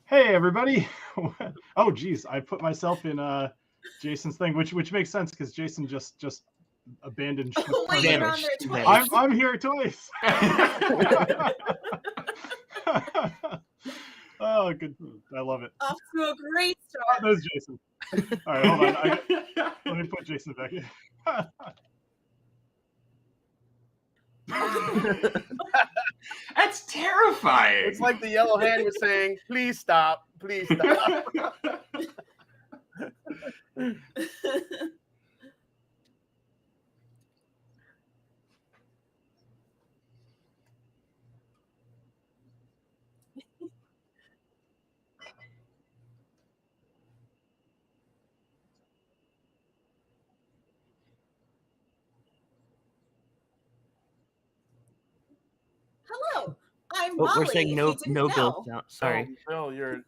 Hey everybody! Oh geez, I put myself in Jason's thing, which makes sense because Jason just abandoned ship Oh, wait, you're on permanently. there twice. I'm here twice. Oh, good! I love it. Off to a great Oh, start. there's Jason. All right, hold on. Let me put Jason back in. That's terrifying. It's like the yellow hand was saying, "Please stop, please stop." Hello, I'm Oh, Molly. we're saying if no, you didn't no know. Bill sound. Sorry. Bill, you're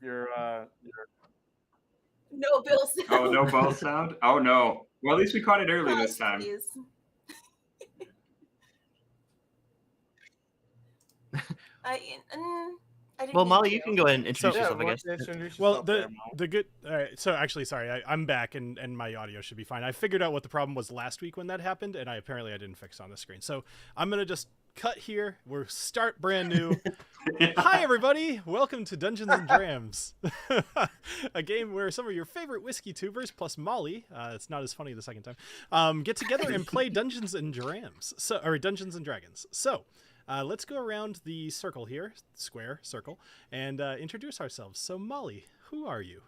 No Bill sound. Oh, no ball sound? Oh, no. Well, at least we caught it early Pause, this time. please. I didn't Well, mean Molly, to. you can go ahead and introduce yourself, I guess. Well, the good. All right, so actually, sorry, I'm back and my audio should be fine. I figured out what the problem was last week when that happened, and I didn't fix it on the screen. So I'm gonna just cut here. We'll start brand new. Hi everybody, welcome to Dungeons and Drams, a game where some of your favorite whiskey tubers plus Molly, it's not as funny the second time, get together and play Dungeons and Drams, or Dungeons and Dragons. So let's go around the circle here, square circle, and introduce ourselves. So Molly, who are you?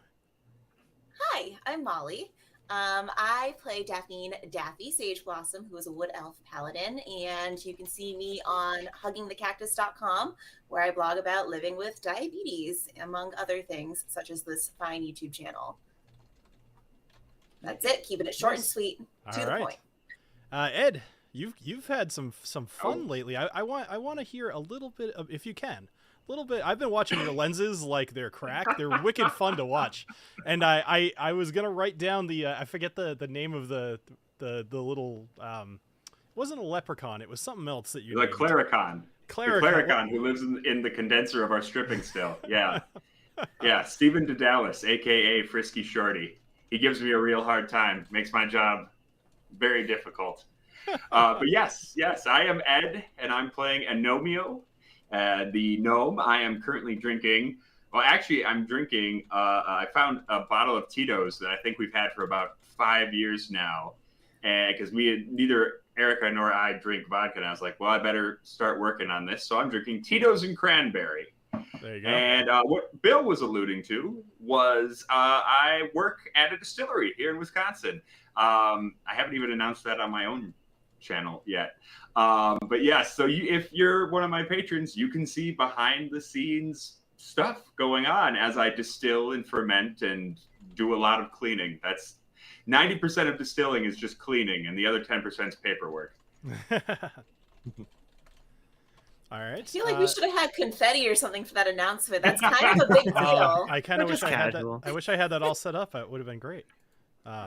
Hi, I'm Molly. I play Daffy Sage Blossom, who is a wood elf paladin, and you can see me on huggingthecactus.com, where I blog about living with diabetes, among other things, such as this fine YouTube channel. That's it, keeping it short and sweet, to the point. Ed, you've had some fun lately. I want to hear a little bit of, if you can. Little bit. I've been watching your lenses like they're cracked. They're wicked fun to watch. And I was gonna write down the I forget the name of the little it wasn't a leprechaun. It was something else that you The Claricon. Claricon. The Claricon who lives in the condenser of our stripping still. Yeah. Yeah. Stephen Dallas, aka Frisky Shorty. He gives me a real hard time. Makes my job very difficult. But yes, I am Ed, and I'm playing Agnomeio. The gnome. I am currently drinking. Well, actually, I'm drinking. I found a bottle of Tito's that I think we've had for about 5 years now, and because neither Erica nor I drink vodka, and I was like, well, I better start working on this. So I'm drinking Tito's and cranberry. There you go. And what Bill was alluding to was I work at a distillery here in Wisconsin. I haven't even announced that on my own channel yet. But yes, so if you're one of my patrons, you can see behind the scenes stuff going on as I distill and ferment and do a lot of cleaning. That's 90% of distilling is just cleaning, and the other 10% is paperwork. All right. I feel like we should have had confetti or something for that announcement. That's kind of a big deal. I kind of wish I had that. casual. I wish I had that all set up. It would have been great.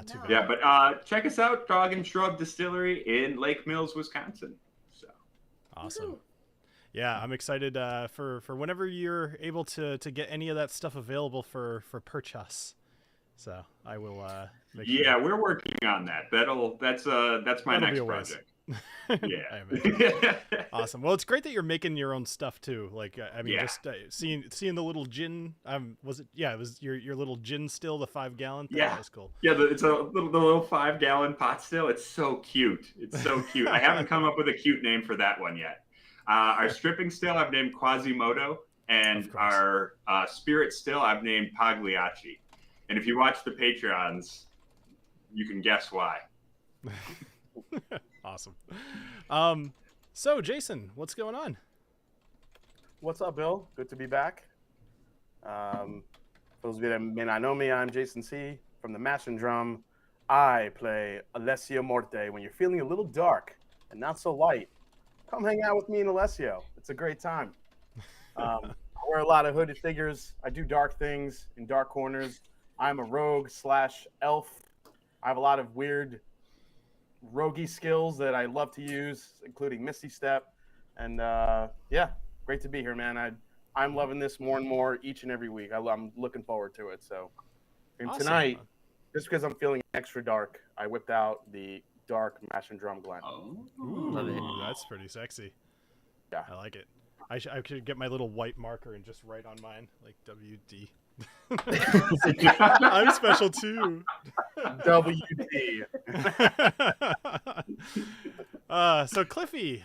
Too bad. Yeah, but check us out, Dog and Shrub Distillery in Lake Mills, Wisconsin. So Awesome. Woo-hoo. Yeah, I'm excited for whenever you're able to get any of that stuff available for purchase. So I will make sure. yeah, we're working on that. That's my That'll be next a whiz. project. I Yeah. imagine. Awesome. Well, it's great that you're making your own stuff too. Like, I mean, Yeah. just seeing the little gin. Was it? Yeah, it was your little gin still, the 5-gallon thing. Yeah. That was cool. Yeah, it's the little 5-gallon pot still. It's so cute. It's so cute. I haven't come up with a cute name for that one yet. Our stripping still I've named Quasimodo, and Of course. our spirit still I've named Pagliacci. And if you watch the Patreons, you can guess why. Awesome. So Jason, what's going on? What's up, Bill? Good to be back. For those of you that may not know me, I'm Jason C. from the Mash and Drum. I play Alessio Morte. When you're feeling a little dark and not so light, come hang out with me and Alessio. It's a great time. I wear a lot of hooded figures. I do dark things in dark corners. I'm a rogue/elf. I have a lot of weird roguey skills that I love to use, including Misty Step. And yeah, great to be here, man. I I'm loving this more and more each and every week. I'm looking forward to it. So, and Awesome. tonight, just because I'm feeling extra dark, I whipped out the dark mash and drum blend. Oh, Love it. That's pretty sexy. Yeah. I like it. I could get my little white marker and just write on mine, like WD. I'm special too. WD. So Cliffy,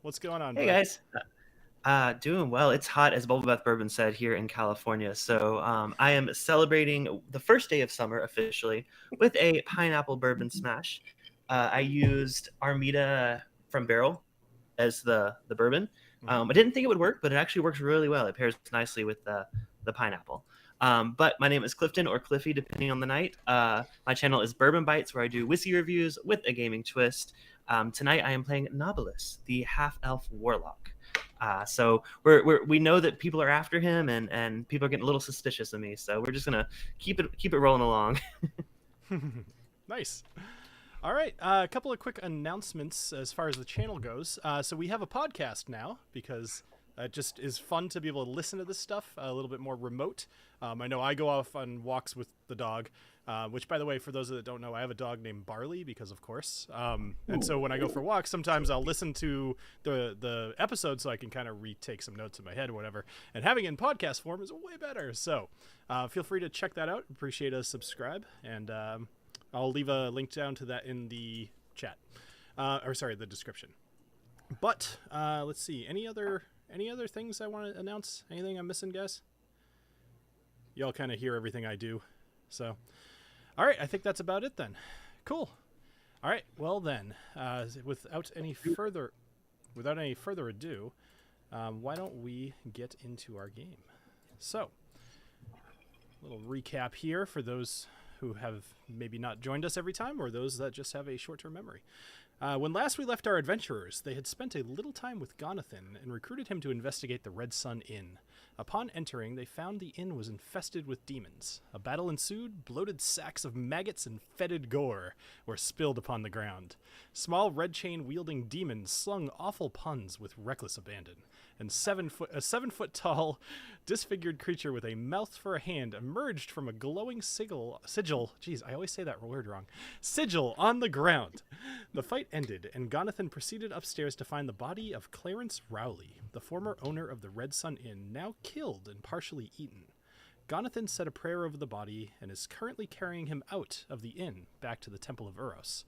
what's going on? Hey guys. Doing well. It's hot, as Bubble Bath Bourbon said, here in California. So I am celebrating the first day of summer officially with a pineapple bourbon smash. I used Armida from Barrel as the bourbon. I didn't think it would work, but it actually works really well. It pairs nicely with the pineapple. But my name is Clifton or Cliffy, depending on the night. My channel is Bourbon Bytes, where I do whiskey reviews with a gaming twist. Tonight I am playing Knobolas, the half-elf warlock. So we know that people are after him, and people are getting a little suspicious of me. So we're just gonna keep it rolling along. Nice. All right, a couple of quick announcements as far as the channel goes. So we have a podcast now because it just is fun to be able to listen to this stuff a little bit more remote. I know I go off on walks with the dog, which, by the way, for those that don't know, I have a dog named Barley because, of course. And so when I go for walks, sometimes I'll listen to the episode so I can kind of retake some notes in my head or whatever. And having it in podcast form is way better. So feel free to check that out. Appreciate a subscribe. And I'll leave a link down to that in the chat. The description. But let's see. Any other things I want to announce? Anything I'm missing, guys? Y'all kind of hear everything I do. So, all right, I think that's about it then. Cool. All right, well then, without any further ado, why don't we get into our game? So, a little recap here for those who have maybe not joined us every time, or those that just have a short-term memory. When last we left our adventurers, they had spent a little time with Jonathan and recruited him to investigate the Red Sun Inn. Upon entering, they found the inn was infested with demons. A battle ensued, bloated sacks of maggots and fetid gore were spilled upon the ground. Small red chain-wielding demons slung awful puns with reckless abandon. And a 7-foot tall, disfigured creature with a mouth for a hand emerged from a glowing sigil. Geez, I always say that word wrong. Sigil on the ground. The fight ended, and Jonathan proceeded upstairs to find the body of Clarence Rowley, the former owner of the Red Sun Inn, now killed and partially eaten. Jonathan said a prayer over the body and is currently carrying him out of the inn back to the Temple of Uros.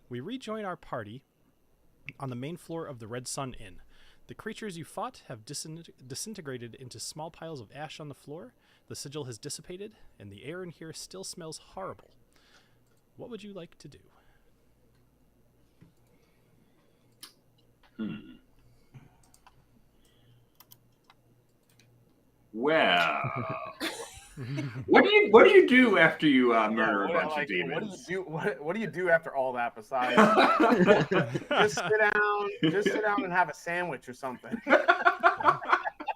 We rejoin our party on the main floor of the Red Sun Inn. The creatures you fought have disintegrated into small piles of ash on the floor, the sigil has dissipated, and the air in here still smells horrible. What would you like to do? Well, what do you do after you murder a bunch of demons? What do you do after all that besides just sit down and have a sandwich or something?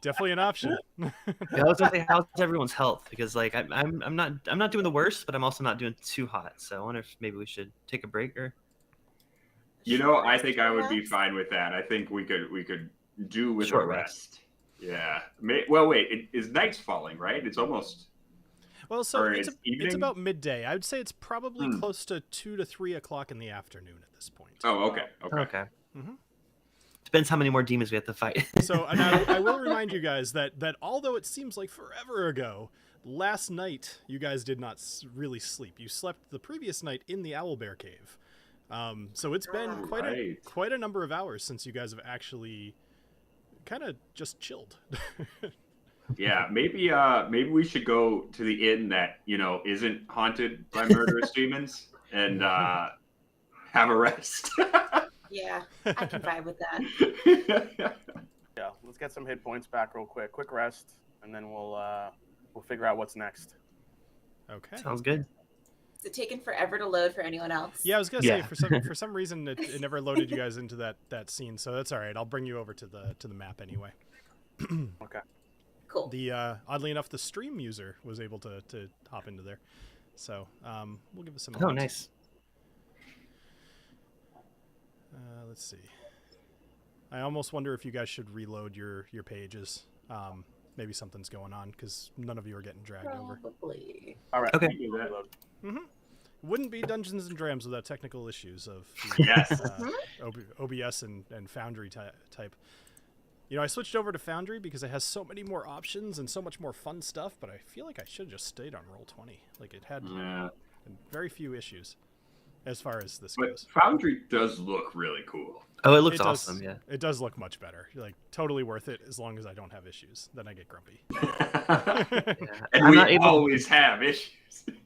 Definitely an option. Yeah, I was gonna say, how's everyone's health? Because like I'm not doing the worst, but I'm also not doing too hot. So I wonder if maybe we should take a break or. I think I would be fine with that. I think we could do with a rest. Yeah. Well, wait. Is night's falling, right? It's almost. Well, so it's about midday. I would say it's probably close to 2 to 3 o'clock in the afternoon at this point. Oh, okay. Mm-hmm. Depends how many more demons we have to fight. So, and I will remind you guys that although it seems like forever ago, last night you guys did not really sleep. You slept the previous night in the Owlbear Cave. So it's been quite a number of hours since you guys have actually kind of just chilled. Yeah, maybe we should go to the inn that isn't haunted by murderous demons and have a rest. Yeah, I can vibe with that. Yeah, let's get some hit points back real quick. Quick rest, and then we'll figure out what's next. Okay, sounds good. Is it taking forever to load for anyone else? Yeah, I was gonna say for some reason it never loaded you guys into that scene, so that's all right. I'll bring you over to the map anyway. Okay. Cool. The oddly enough, the stream user was able to hop into there, so we'll give it some. Oh, nice. Let's see. I almost wonder if you guys should reload your pages. maybe something's going on because none of you are getting dragged over. Probably. All right. Okay. We do that. Wouldn't be Dungeons and Drams without technical issues of Yes. OBS and Foundry type. You know, I switched over to Foundry because it has so many more options and so much more fun stuff, but I feel like I should have just stayed on Roll20. Like, it had very few issues as far as this But goes. Foundry does look really cool. Oh, it looks It does- awesome. Yeah. It does look much better. Like, totally worth it as long as I don't have issues. Then I get grumpy. And I'm we not able- always have issues.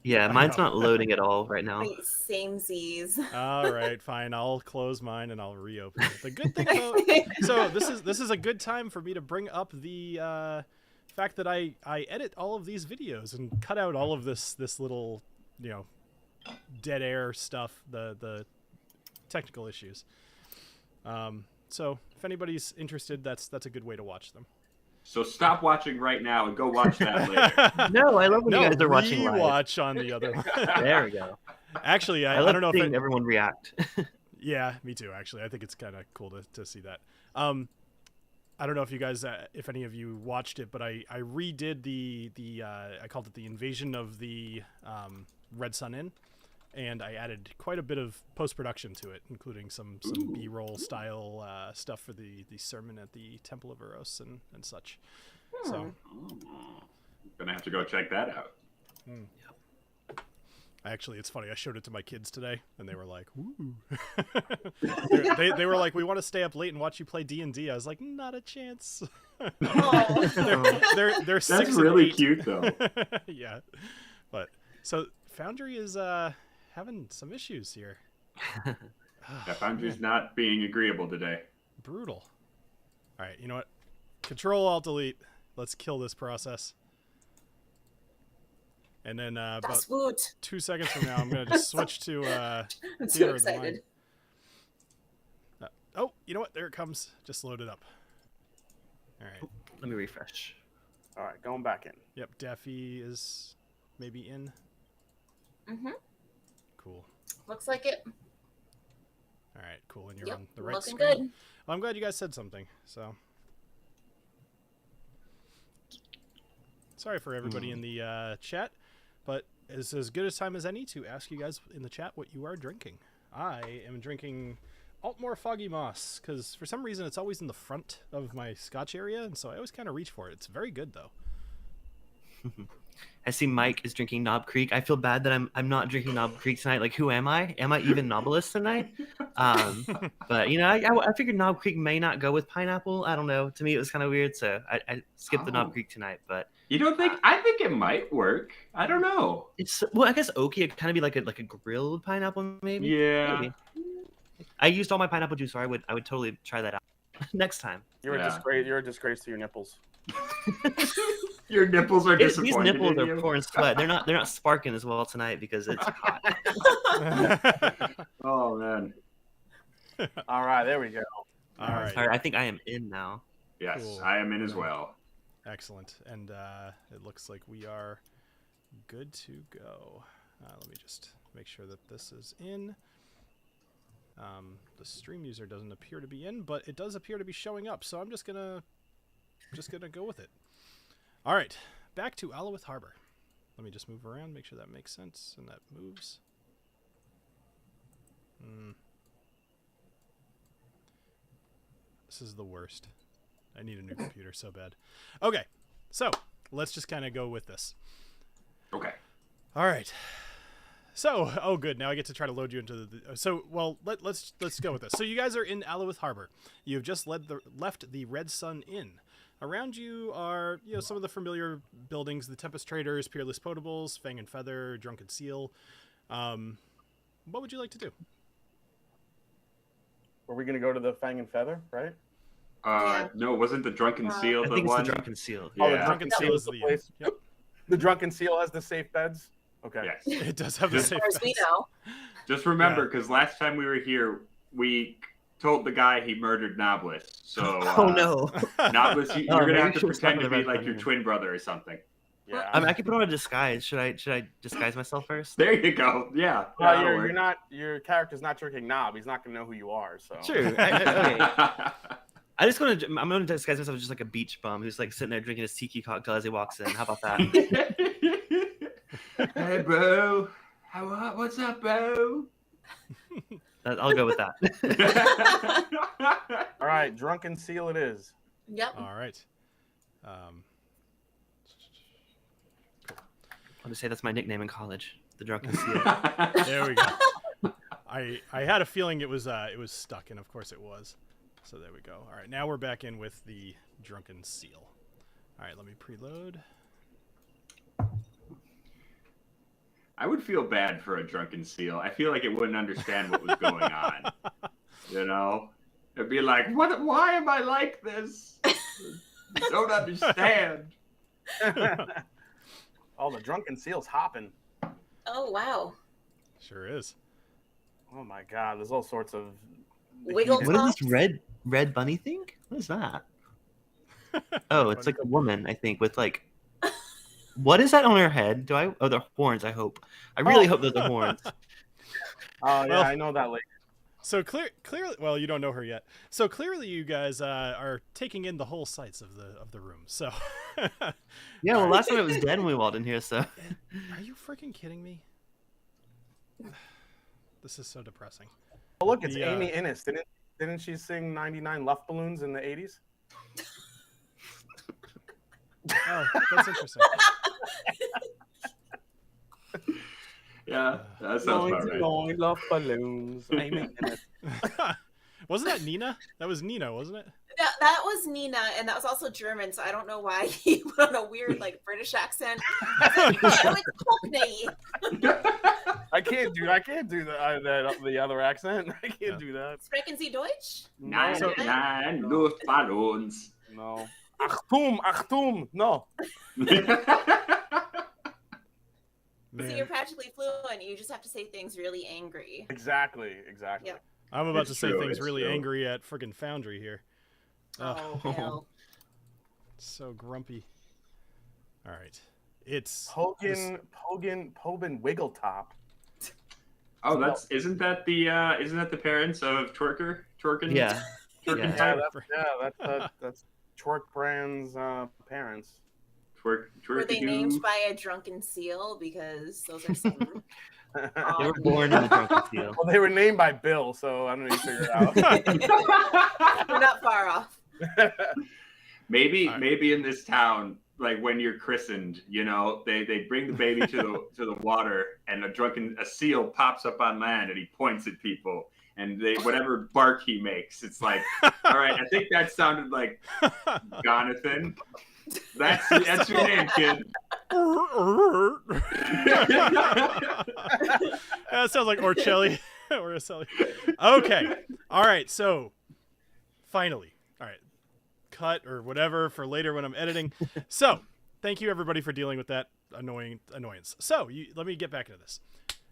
Yeah, mine's not loading at all right now. Wait, same Z's. All right, fine. I'll close mine and I'll reopen it. The good thing, though, so this is a good time for me to bring up the fact that I edit all of these videos and cut out all of this little, you know, dead air stuff, the technical issues. So if anybody's interested, that's a good way to watch them. So stop watching right now and go watch that later. No, I love when you guys are watching live. Watch on the other one. There we go. Actually, I I love don't know seeing if everyone react. Yeah, me too. Actually, I think it's kind of cool to see that. I don't know if you guys, if any of you watched it, but I redid the I called it the Invasion of the Red Sun Inn, and I added quite a bit of post-production to it, including some B-roll style stuff for the sermon at the Temple of Eros and such. So Gonna have to go check that out. Actually, it's funny. I showed it to my kids today, and they were like, "Ooh!" they were like, "We want to stay up late and watch you play D&D." I was like, "Not a chance." they're That's 6 and really 8. cute, though. Yeah, but so Foundry is having some issues here. Yeah, Foundry's not being agreeable today. Brutal. All right, you know what? Control Alt Delete. Let's kill this process. And then about Das Wut. 2 seconds from now, I'm gonna just switch to I'm so Theater of the Mind. excited. Oh, you know what? There it comes. Just load it up. All right. Let me refresh. All right, going back in. Yep, Daffy is maybe in. Mm-hmm. Cool. Looks like it. All right, cool. And you're Yep, on the right looking screen. good. Well, I'm glad you guys said something. So, sorry for everybody in the chat, but it's as good a time as any to ask you guys in the chat what you are drinking. I am drinking Altmore Foggy Moss because for some reason it's always in the front of my Scotch area, and so I always kind of reach for it. It's very good though. I see Mike is drinking Knob Creek. I feel bad that I'm not drinking Knob Creek tonight. Like, who am I? Am I even Knobolas tonight? But, you know, I figured Knob Creek may not go with pineapple. I don't know. To me, it was kind of weird, so I skipped the Knob Creek tonight. But You don't think? I think it might work. I don't know. it's, well, I guess oaky. It kind of be like a grilled pineapple, maybe. Yeah. Maybe. I used all my pineapple juice, so I would totally try that out next time. You're Yeah. a disgrace. You're a disgrace to your nipples. Your nipples are These disappointed. nipples in are you? pouring sweat. They're not sparking as well tonight because it's hot. Oh man. All right, there we go. All right. All right, I think I am in now. Yes, Cool. I am in as well. Excellent. And it looks like we are good to go. Let me just make sure that this is in. The stream user doesn't appear to be in, but it does appear to be showing up. So I'm just gonna go with it. All right, back to Alowith Harbor. Let me just move around, make sure that makes sense, and that moves. This is the worst. I need a new computer so bad. Okay, so let's just kind of go with this. Okay. All right. So, oh, good. Now I get to try to load you into the. So, well, let's go with this. So, you guys are in Alowith Harbor. You have just left the Red Sun Inn. Around you are, you know, some of the familiar buildings: the Tempest Traders, Peerless Potables, Fang and Feather, Drunken Seal. What would you like to do? Were we gonna go to the Fang and Feather, right? No, wasn't the Drunken Seal I the think it's one? the Drunken Seal. Yeah. Oh, the Drunken Seal is the. place. Yep. The Drunken Seal has the safe beds. Okay. Yes. It does have the As same. far as we know. Just remember, because last time we were here, we told the guy he murdered Knobolas. So, Oh no! Knobolas, you're Oh, gonna maybe have we to should've stuck pretend to with the be Red like Sun your Inn. twin brother or something. Yeah. I mean, I could put on a disguise. Should I disguise myself first? There you go. Yeah. Well, that'll you're work. not. Your character's not drinking knob. He's not gonna know who you are. So. True. Okay. I'm gonna disguise myself as just like a beach bum who's like sitting there drinking his tiki cocktail as he walks in. How about that? Hey, bro. What's up, bro? I'll go with that. All right, drunken seal it is. Yep. All right. I'll just say that's my nickname in college, the Drunken Seal. There we go. I had a feeling it was stuck, and of course it was. So there we go. All right, now we're back in with the Drunken Seal. All right, let me preload. I would feel bad for a drunken seal. I feel like it wouldn't understand what was going on. You know? It'd be like, "What? Why am I like this? I don't understand." Oh, the drunken seal's hopping. Oh, wow. Sure is. Oh my God, there's all sorts of Wiggle What is this red bunny thing? What is that? Oh, it's like a woman, I think, with like. What is that on her head? Oh, they're horns. I hope. I really hope those are horns. Oh yeah, Well, I know that lady. So clearly, well, you don't know her yet. So clearly, you guys are taking in the whole sights of the room. So. Yeah, well, last time it was dead when we walked in here. So. Are you freaking kidding me? This is so depressing. Oh look, it's Amy Innes. Didn't she sing 99 Luft Balloons in the 80s? Oh, that's interesting. Yeah, that sounds about right. 99 Luft Balloons. Amy Innes. Wasn't that Nina? That was Nina, wasn't it? That was Nina, and that was also German, so I don't know why he put on a weird, like, British accent. It's Cockney. I can't do the other accent. I can't do that. Sprechen Sie Deutsch? 99 Luftballons. No. Achtung, no. So you're practically fluent. You just have to say things really angry. Exactly. Yep. I'm about It's to say true, things it's really true. angry at friggin' Foundry here. Oh, hell. So grumpy. All right. It's Pobin Wiggletop. Oh, isn't that the parents of Twerkin? Yeah. Twerkin. That's Twerk Brand's parents. Were they named by a drunken seal? Because those are some. They were born in the Drunken Seal. Well, they were named by Bill, so I don't know if you figure it out. We're not far off. Maybe in this town, like when you're christened, you know, they bring the baby to the water, and a seal pops up on land, and he points at people, and whatever bark he makes, it's like, all right, I think that sounded like Jonathan. That's your name, kid. That sounds like Orcelli. Orcelli. Okay. All right. So, finally. All right. Cut or whatever for later when I'm editing. So, thank you everybody for dealing with that annoyance. So, let me get back into this.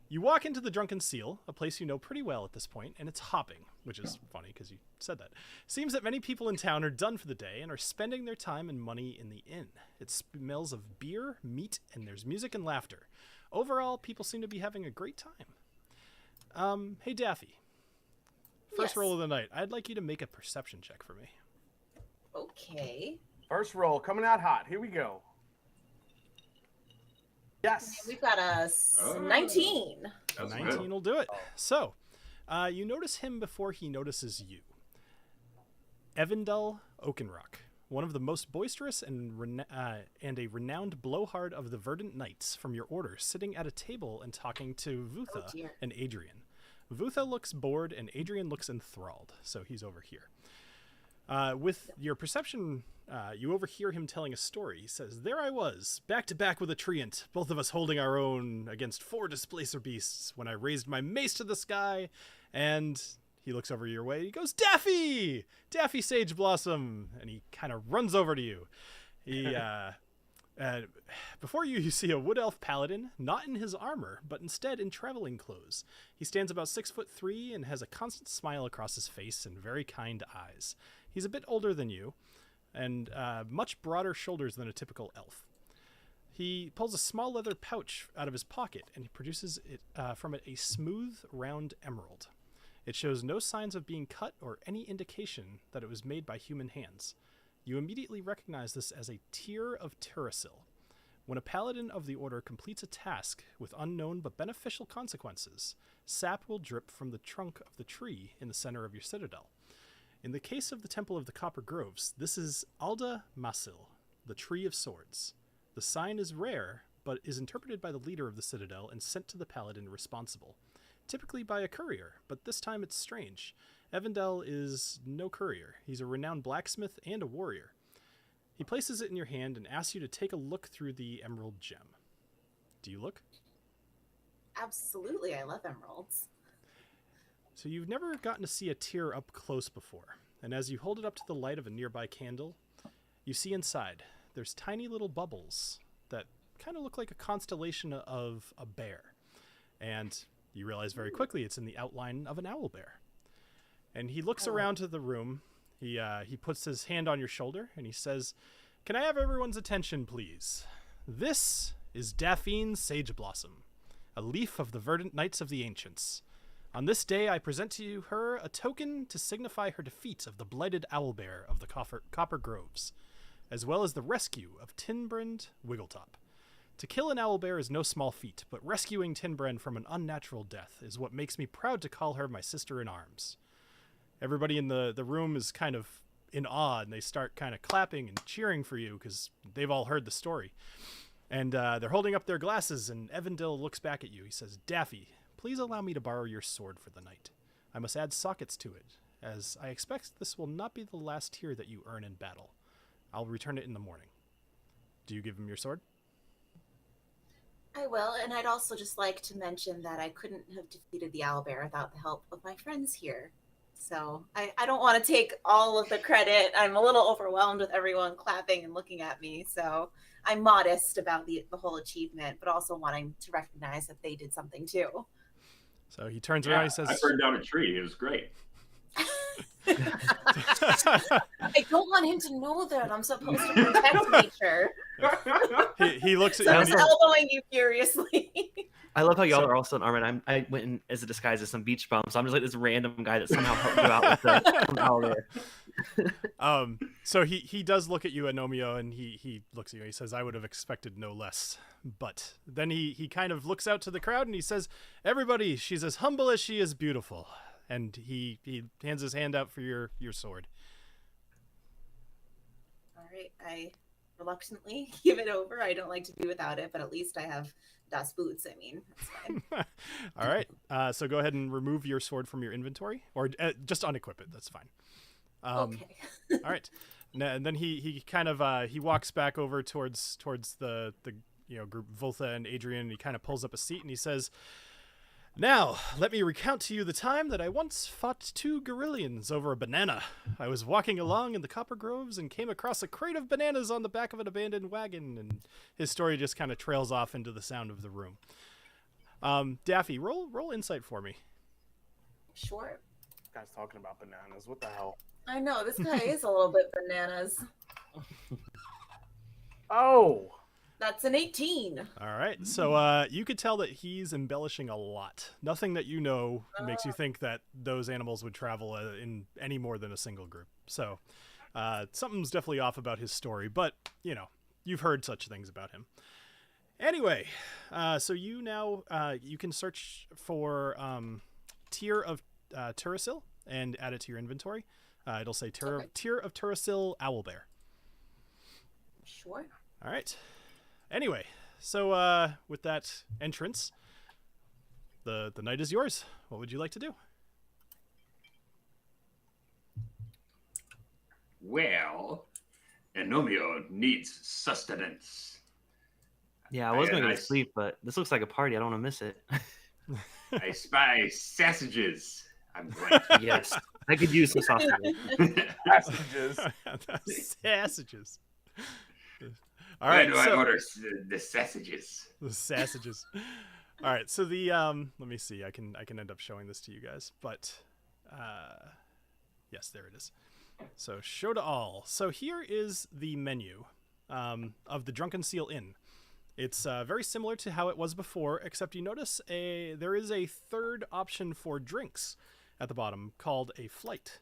You walk into the Drunken Seal, a place you know pretty well at this point, and it's hopping, which is funny because you said that. Seems that many people in town are done for the day and are spending their time and money in the inn. It smells of beer, meat, and there's music and laughter. Overall, people seem to be having a great time. Hey, Daffy. First roll of the night. I'd like you to make a perception check for me. Okay. First roll, coming out hot. Here we go. Yes. We've got a 19. That's 19 good. will do it. So, you notice him before he notices you. Evandel Oakenrock, one of the most boisterous and a renowned blowhard of the Verdant Knights from your order, sitting at a table and talking to Vutha and Adrian. Vutha looks bored and Adrian looks enthralled, so he's over here. With your perception, you overhear him telling a story. He says, "There I was, back to back with a treant, both of us holding our own against 4 displacer beasts, when I raised my mace to the sky, and..." He looks over your way. He goes, "Daffy! Daffy Sage Blossom!" And he kind of runs over to you. He, before you see a wood elf paladin, not in his armor, but instead in traveling clothes. He stands about 6'3" and has a constant smile across his face and very kind eyes. He's a bit older than you, and much broader shoulders than a typical elf. He pulls a small leather pouch out of his pocket, and he produces from it a smooth, round emerald. It shows no signs of being cut or any indication that it was made by human hands. You immediately recognize this as a Tear of Terrasil. When a paladin of the order completes a task with unknown but beneficial consequences, sap will drip from the trunk of the tree in the center of your citadel. In the case of the Temple of the Copper Groves, this is Alda Masil, the Tree of Swords. The sign is rare, but is interpreted by the leader of the citadel and sent to the paladin responsible. Typically by a courier, but this time it's strange. Evandel is no courier. He's a renowned blacksmith and a warrior. He places it in your hand and asks you to take a look through the emerald gem. Do you look? Absolutely, I love emeralds. So you've never gotten to see a tear up close before, and as you hold it up to the light of a nearby candle, you see inside there's tiny little bubbles that kind of look like a constellation of a bear. And you realize very quickly it's in the outline of an owl bear. And he looks around to the room. He puts his hand on your shoulder and he says, "Can I have everyone's attention, please? This is Daphne Sage Blossom, a leaf of the verdant Knights of the Ancients. On this day, I present to her a token to signify her defeat of the blighted owlbear of the Copper Groves, as well as the rescue of Tinbrand Wiggletop. To kill an owlbear is no small feat, but rescuing Tinbrand from an unnatural death is what makes me proud to call her my sister in arms." Everybody in the room is kind of in awe, and they start kind of clapping and cheering for you because they've all heard the story. And they're holding up their glasses, and Evandil looks back at you. He says, "Daffy, please allow me to borrow your sword for the night. I must add sockets to it, as I expect this will not be the last tear that you earn in battle. I'll return it in the morning." Do you give him your sword? I will, and I'd also just like to mention that I couldn't have defeated the owlbear without the help of my friends here. So I don't want to take all of the credit. I'm a little overwhelmed with everyone clapping and looking at me. So I'm modest about the whole achievement, but also wanting to recognize that they did something too. So he turns around and he says, "I burned down a tree. It was great." I don't want him to know that I'm supposed to protect nature. he looks at So you. I'm elbowing you furiously. I love how y'all are also in armor. I went in as a disguise as some beach bum, so I'm just like this random guy that somehow helped you out with the owl there. So he does look at you, Agnomeio, and he looks at you. He says, "I would have expected no less." But then he kind of looks out to the crowd and he says, "Everybody, she's as humble as she is beautiful." And he hands his hand out for your sword. All right, I reluctantly give it over. I don't like to be without it, but at least I have Das Boots. I mean, that's fine. All right. So go ahead and remove your sword from your inventory, or just unequip it. That's fine. Okay. All right. And then he kind of he walks back over towards the group, Voltha and Adrian. And he kind of pulls up a seat and he says, "Now, let me recount to you the time that I once fought 2 Gorillians over a banana. I was walking along in the Copper Groves and came across a crate of bananas on the back of an abandoned wagon," and his story just kind of trails off into the sound of the room. Daffy, roll insight for me. Sure. This guy's talking about bananas. What the hell? I know, this guy is a little bit bananas. Oh! That's an 18. All right. So you could tell that he's embellishing a lot. Nothing that you know makes you think that those animals would travel in any more than a single group. So something's definitely off about his story, but you've heard such things about him. Anyway, so you now you can search for Tear of Terrasil and add it to your inventory. It'll say Tear of Terrasil Owlbear. Sure. All right. Anyway, so with that entrance, the night is yours. What would you like to do? Well, Agnomeio needs sustenance. Yeah, I was going to go to sleep, but this looks like a party. I don't want to miss it. I spy sausages. I'm right. Yes, I could use some sausages. Passages. Sausages. All right, I order the sausages. The sausages. All right, so the let me see. I can end up showing this to you guys, but yes, there it is. So show to all. So here is the menu of the Drunken Seal Inn. It's very similar to how it was before, except you notice there is a third option for drinks, at the bottom called a flight.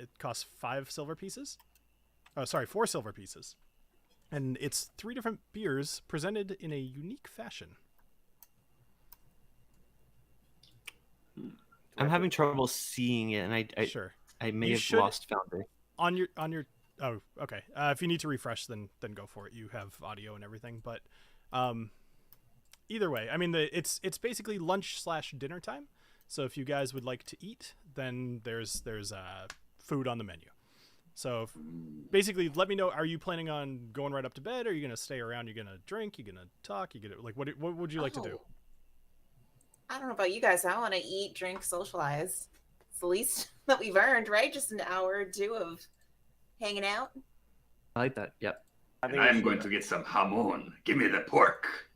It costs 5 silver pieces. Oh, sorry, 4 silver pieces. And it's 3 different beers presented in a unique fashion. I'm having trouble seeing it, and I may have lost Founder. On your oh, okay. If you need to refresh, then go for it. You have audio and everything, but either way, I mean, it's basically lunch/dinner time. So if you guys would like to eat, then there's food on the menu. So basically, let me know. Are you planning on going right up to bed? Or are you gonna stay around? You're gonna drink? You're gonna talk? You gonna what would you like to do? I don't know about you guys. I want to eat, drink, socialize. It's the least that we've earned, right? Just an hour or 2 of hanging out. I like that. Yep. And I'm going to get some jamon. Give me the pork.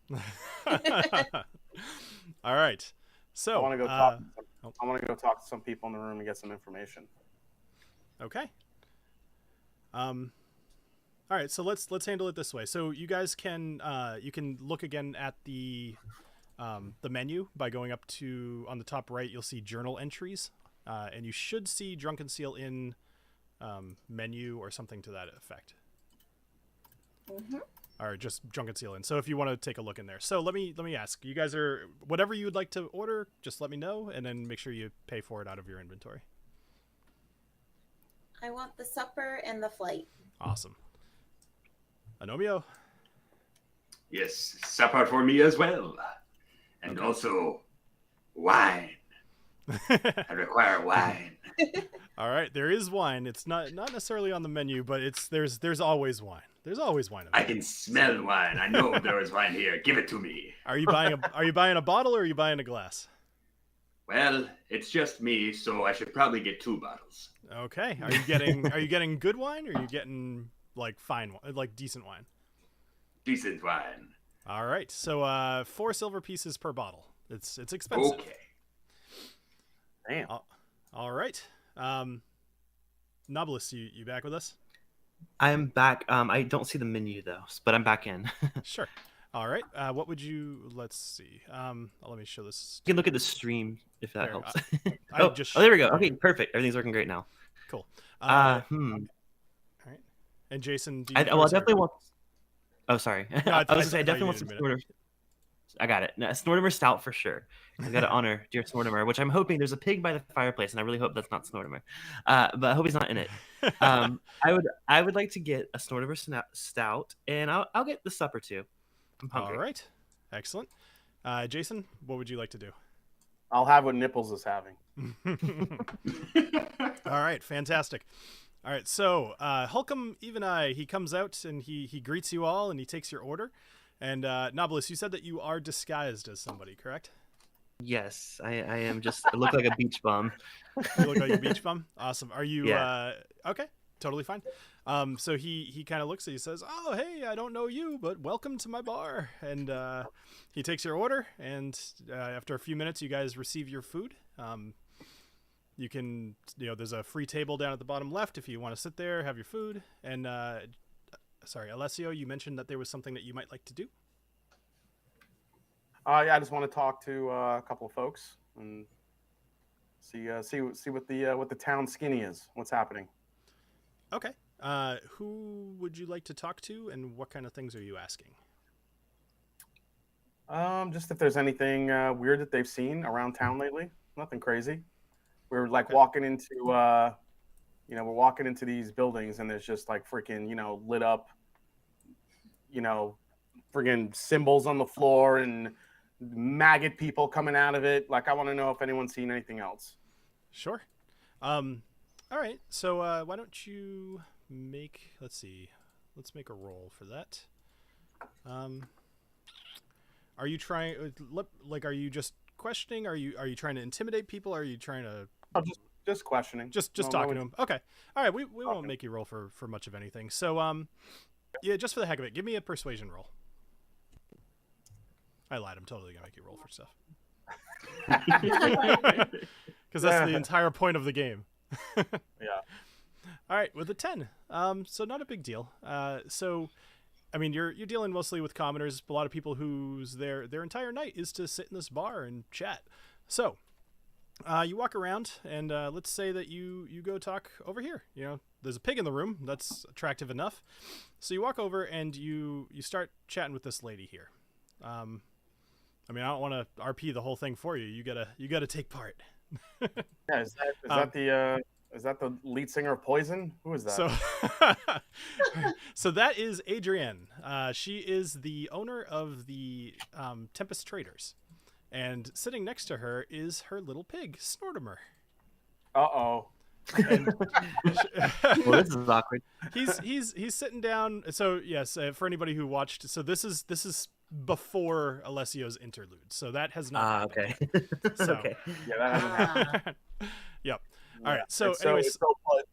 All right. So I want to go talk. I want to go talk to some people in the room and get some information. Okay. All right. So let's handle it this way. So you guys can you can look again at the menu by going up to, on the top right, you'll see journal entries, and you should see Drunken Seal in menu or something to that effect. Mm-hmm. Or just Drunken Seal in. So if you want to take a look in there. So let me ask. You guys are, whatever you would like to order, just let me know, and then make sure you pay for it out of your inventory. I want the supper and the flight. Awesome. Agnomeio? Yes, supper for me as well. And also wine. I require wine. All right, there is wine. It's not necessarily on the menu, but there's always wine. There's always wine. I can smell wine. I know there is wine here. Give it to me. Are you buying a bottle or are you buying a glass? Well, it's just me, so I should probably get 2 bottles. Okay. Are you getting good wine, or are you getting like fine, like decent wine? Decent wine. All right. So 4 silver pieces per bottle. It's expensive. Okay. Damn. All right. Knobolas, you back with us? I'm back. I don't see the menu though, but I'm back in. Sure. All right. What would you? Let's see. Let me show this. You can look at the stream if that helps. Just there we go. Okay, perfect. Everything's working great now. Cool. All right. And Jason, I definitely want. Oh, sorry. No, I was gonna say I definitely want some Snortimer. I got it. No, Snortimer Stout for sure. I got to honor dear Snortimer, which I'm hoping there's a pig by the fireplace, and I really hope that's not Snortimer. But I hope he's not in it. I would like to get a Snortimer Stout, and I'll get the supper too. I'm hungry. All right. Excellent. Jason, what would you like to do? I'll have what Nipples is having. All right. Fantastic. All right. So Hulkum Even Eye, he comes out and he greets you all and he takes your order. And Knobolas, you said that you are disguised as somebody, correct? Yes, I am. I look like a beach bum. You look like a beach bum? Awesome. Are you Yeah. okay? Totally fine. So he kind of looks at you, says, "Oh, hey, I don't know you, but welcome to my bar." And he takes your order, and after a few minutes, you guys receive your food. You can, there's a free table down at the bottom left if you want to sit there, have your food. And sorry, Alessio, you mentioned that there was something that you might like to do. Yeah, I just want to talk to a couple of folks and see what the town skinny is. What's happening? Okay. Who would you like to talk to, and what kind of things are you asking? Just if there's anything weird that they've seen around town lately. Nothing crazy. We're like Okay. walking into we're walking into these buildings and there's just like freaking, lit up, friggin' symbols on the floor and maggot people coming out of it. Like, I want to know if anyone's seen anything else. Sure. All right. So why don't you let's make a roll for that. Are you trying, are you just questioning? Are you trying to intimidate people? Are you trying to Just questioning. just talking to them? Okay. All right. We won't make you roll for much of anything. So yeah, just for the heck of it, give me a persuasion roll. I lied. I'm totally gonna make you roll for stuff. Because that's the entire point of the game. Yeah. All right, with a 10. So not a big deal. So, I mean, you're dealing mostly with commoners, a lot of people whose their entire night is to sit in this bar and chat. So, You walk around, and let's say that you go talk over here. You know, there's a pig in the room. That's attractive enough. So you walk over and you start chatting with this lady here. I mean, I don't want to RP the whole thing for you. You gotta take part. Yeah, is that the lead singer of Poison? Who is that? So, so that is Adrienne. She is the owner of the Tempest Traders, and sitting next to her is her little pig, Snortimer. Uh-oh. Well, this is awkward. He's sitting down. So yes, for anybody who watched, so this is before Alessio's interlude. So that has not happened. Okay. So, Okay. Yeah, that hasn't happened. Yep. All right. So it's anyways, it's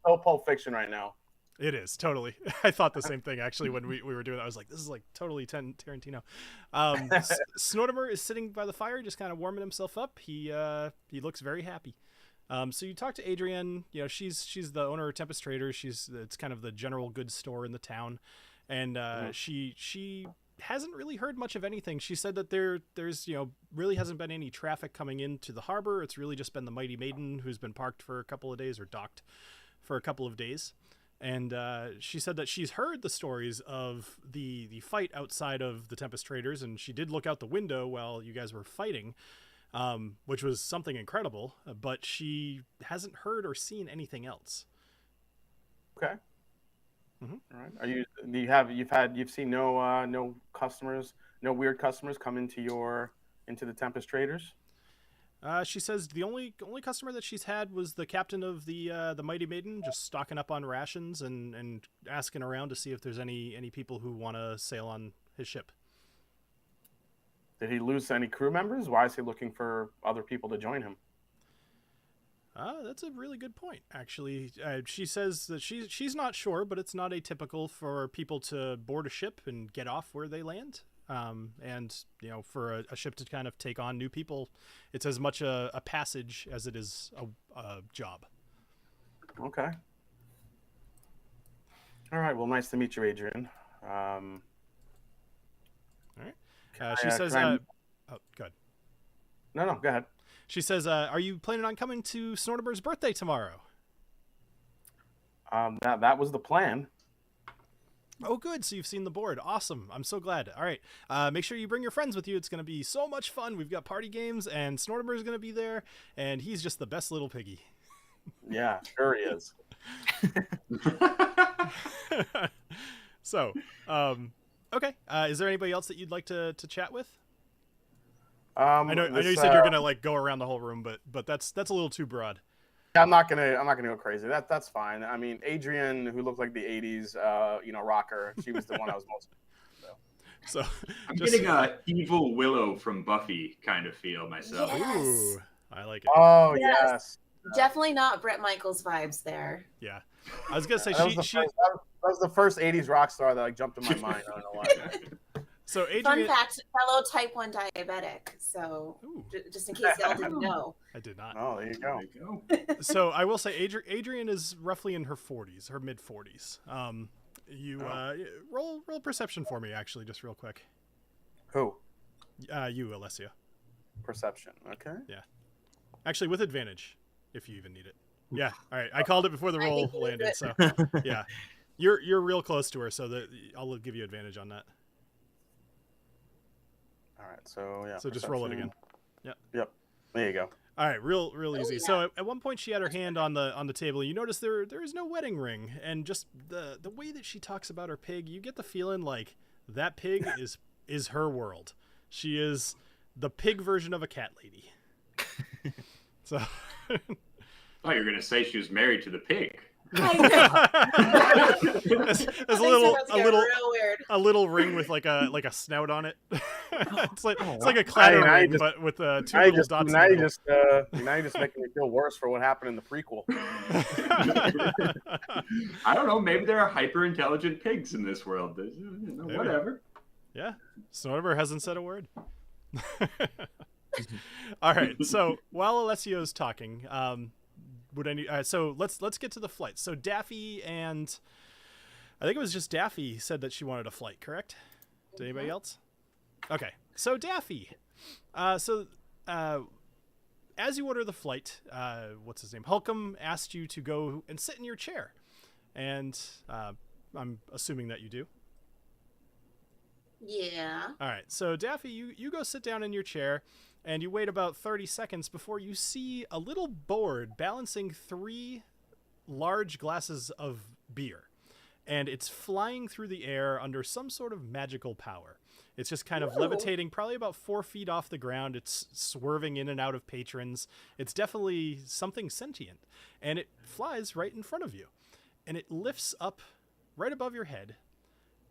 so Pulp Fiction right now. it is totally. I thought the same thing actually when we were doing that. I was like, this is like totally Tarantino. Snortimer is sitting by the fire, just kind of warming himself up. He looks very happy. So you talk to Adrienne. You know, she's the owner of Tempest Traders. It's kind of the general goods store in the town, and she hasn't really heard much of anything. She said that there's really hasn't been any traffic coming into the harbor. It's really just been the Mighty Maiden who's been parked for a couple of days or docked for a couple of days. And she said that she's heard the stories of the fight outside of the Tempest Traders, and she did look out the window while you guys were fighting, which was something incredible, but she hasn't heard or seen anything else. Okay. Mm-hmm. All right. You've seen no customers, no weird customers come into the Tempest Traders? She says the only customer that she's had was the captain of the Mighty Maiden, just stocking up on rations and asking around to see if there's any people who want to sail on his ship. Did he lose any crew members? Why is he looking for other people to join him? That's a really good point, actually. She says that she's not sure, but it's not atypical for people to board a ship and get off where they land. And for a ship to kind of take on new people, it's as much a passage as it is a job. Okay. All right. Well, nice to meet you, Adrienne. All right. She says, "Oh, good." No, go ahead. She says, "Are you planning on coming to Snortimer's birthday tomorrow?" That was the plan. Oh, good. So you've seen the board. Awesome. I'm so glad. All right. Make sure you bring your friends with you. It's going to be so much fun. We've got party games, and Snortimer is going to be there, and he's just the best little piggy. Yeah, sure he is. So, okay. Is there anybody else that you'd like to chat with? I know you said you're gonna go around the whole room, but that's a little too broad. I'm not gonna go crazy. That's fine. I mean, Adrienne, who looked like the '80s, rocker, she was the one I was most. So I'm getting a evil Willow from Buffy kind of feel myself. Yes. Ooh, I like it. Oh Yes. Definitely not Bret Michaels vibes there. Yeah, I was gonna say that was the first '80s rock star that jumped in my mind. I don't know why. So Adrienne... Fun fact, fellow type 1 diabetic. So just in case y'all didn't know. I did not. Oh, there you go. So I will say Adrienne is roughly in her 40s, her mid 40s. Roll perception for me, actually, just real quick. Who? You, Alessio. Perception. Okay. Yeah. Actually, with advantage, if you even need it. Yeah. All right. I called it before the roll landed, so yeah. You're real close to her, so that I'll give you advantage on that. All right, so yeah. So just roll it again. Yep. There you go. All right, real easy. Yeah. So at one point she had her hand on the table. You notice there is no wedding ring, and just the way that she talks about her pig, you get the feeling like that pig is her world. She is the pig version of a cat lady. So. I thought you were gonna say she was married to the pig. I know. There's a little ring with like a snout on it. it's like a clatter ring, but with two little dots. Now you're just making me feel worse for what happened in the prequel. I don't know. Maybe there are hyper intelligent pigs in this world. Whatever. Yeah, Snortimer hasn't said a word. All right. So while Alessio's talking, so let's get to the flight. So Daffy and I think it was just Daffy said that she wanted a flight, correct? Did anybody else? Okay. So Daffy. as you order the flight, what's his name? Hulcum asked you to go and sit in your chair. And I'm assuming that you do. Yeah. All right. So, Daffy, you go sit down in your chair, and you wait about 30 seconds before you see a little board balancing 3 large glasses of beer. And it's flying through the air under some sort of magical power. It's just kind of levitating probably about 4 feet off the ground. It's swerving in and out of patrons. It's definitely something sentient. And it flies right in front of you. And it lifts up right above your head.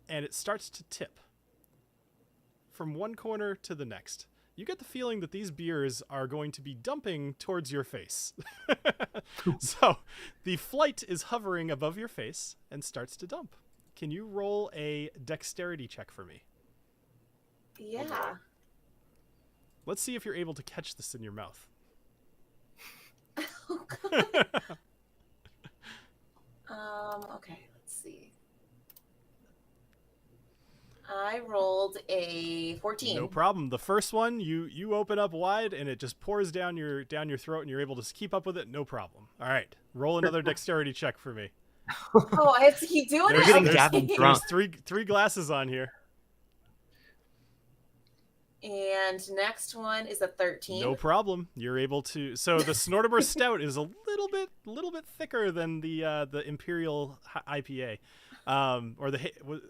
And it starts to tip from one corner to the next. You get the feeling that these beers are going to be dumping towards your face. So the flight is hovering above your face and starts to dump. Can you roll a dexterity check for me? Yeah. Let's see if you're able to catch this in your mouth. Oh, God. Okay, let's see. I rolled a 14. No problem. The first one, you open up wide and it just pours down your throat and you're able to keep up with it. No problem. All right, roll another dexterity check for me. Oh, I have to keep doing They're it? getting Okay. Gavin drunk. There's three glasses on here. And next one is a 13. No problem. You're able to. So the Snortimer Stout is a little bit thicker than the Imperial IPA, or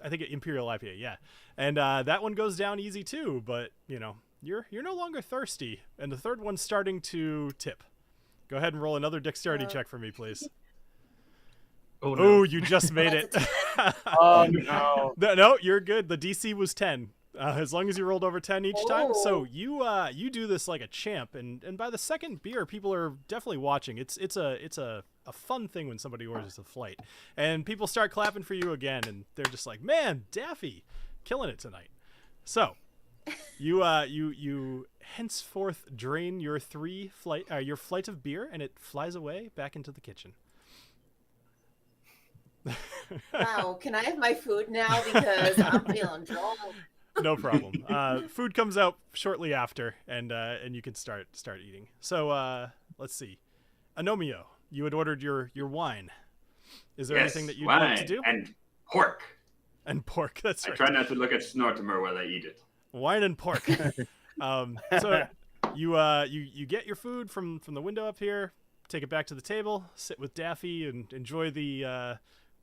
I think Imperial IPA. Yeah, and that one goes down easy too. But you're no longer thirsty, and the third one's starting to tip. Go ahead and roll another dexterity check for me, please. Oh, no. Oh, you just made it. Oh no. No, you're good. The DC was 10. As long as you rolled over 10 each time. So you do this like a champ, and by the second beer, people are definitely watching. It's a fun thing when somebody orders a flight, and people start clapping for you again, and they're just like, man, Daffy, killing it tonight. So you henceforth drain your your flight of beer, and it flies away back into the kitchen. Wow, can I have my food now because I'm feeling drunk? No problem. Food comes out shortly after, and you can start eating. So let's see. Agnomeio, you had ordered your wine. Is there anything that you'd like to do? And pork. And pork. That's I right. try not to look at Snortimer while I eat it. Wine and pork. So you get your food from the window up here, take it back to the table, sit with Daffy, and enjoy the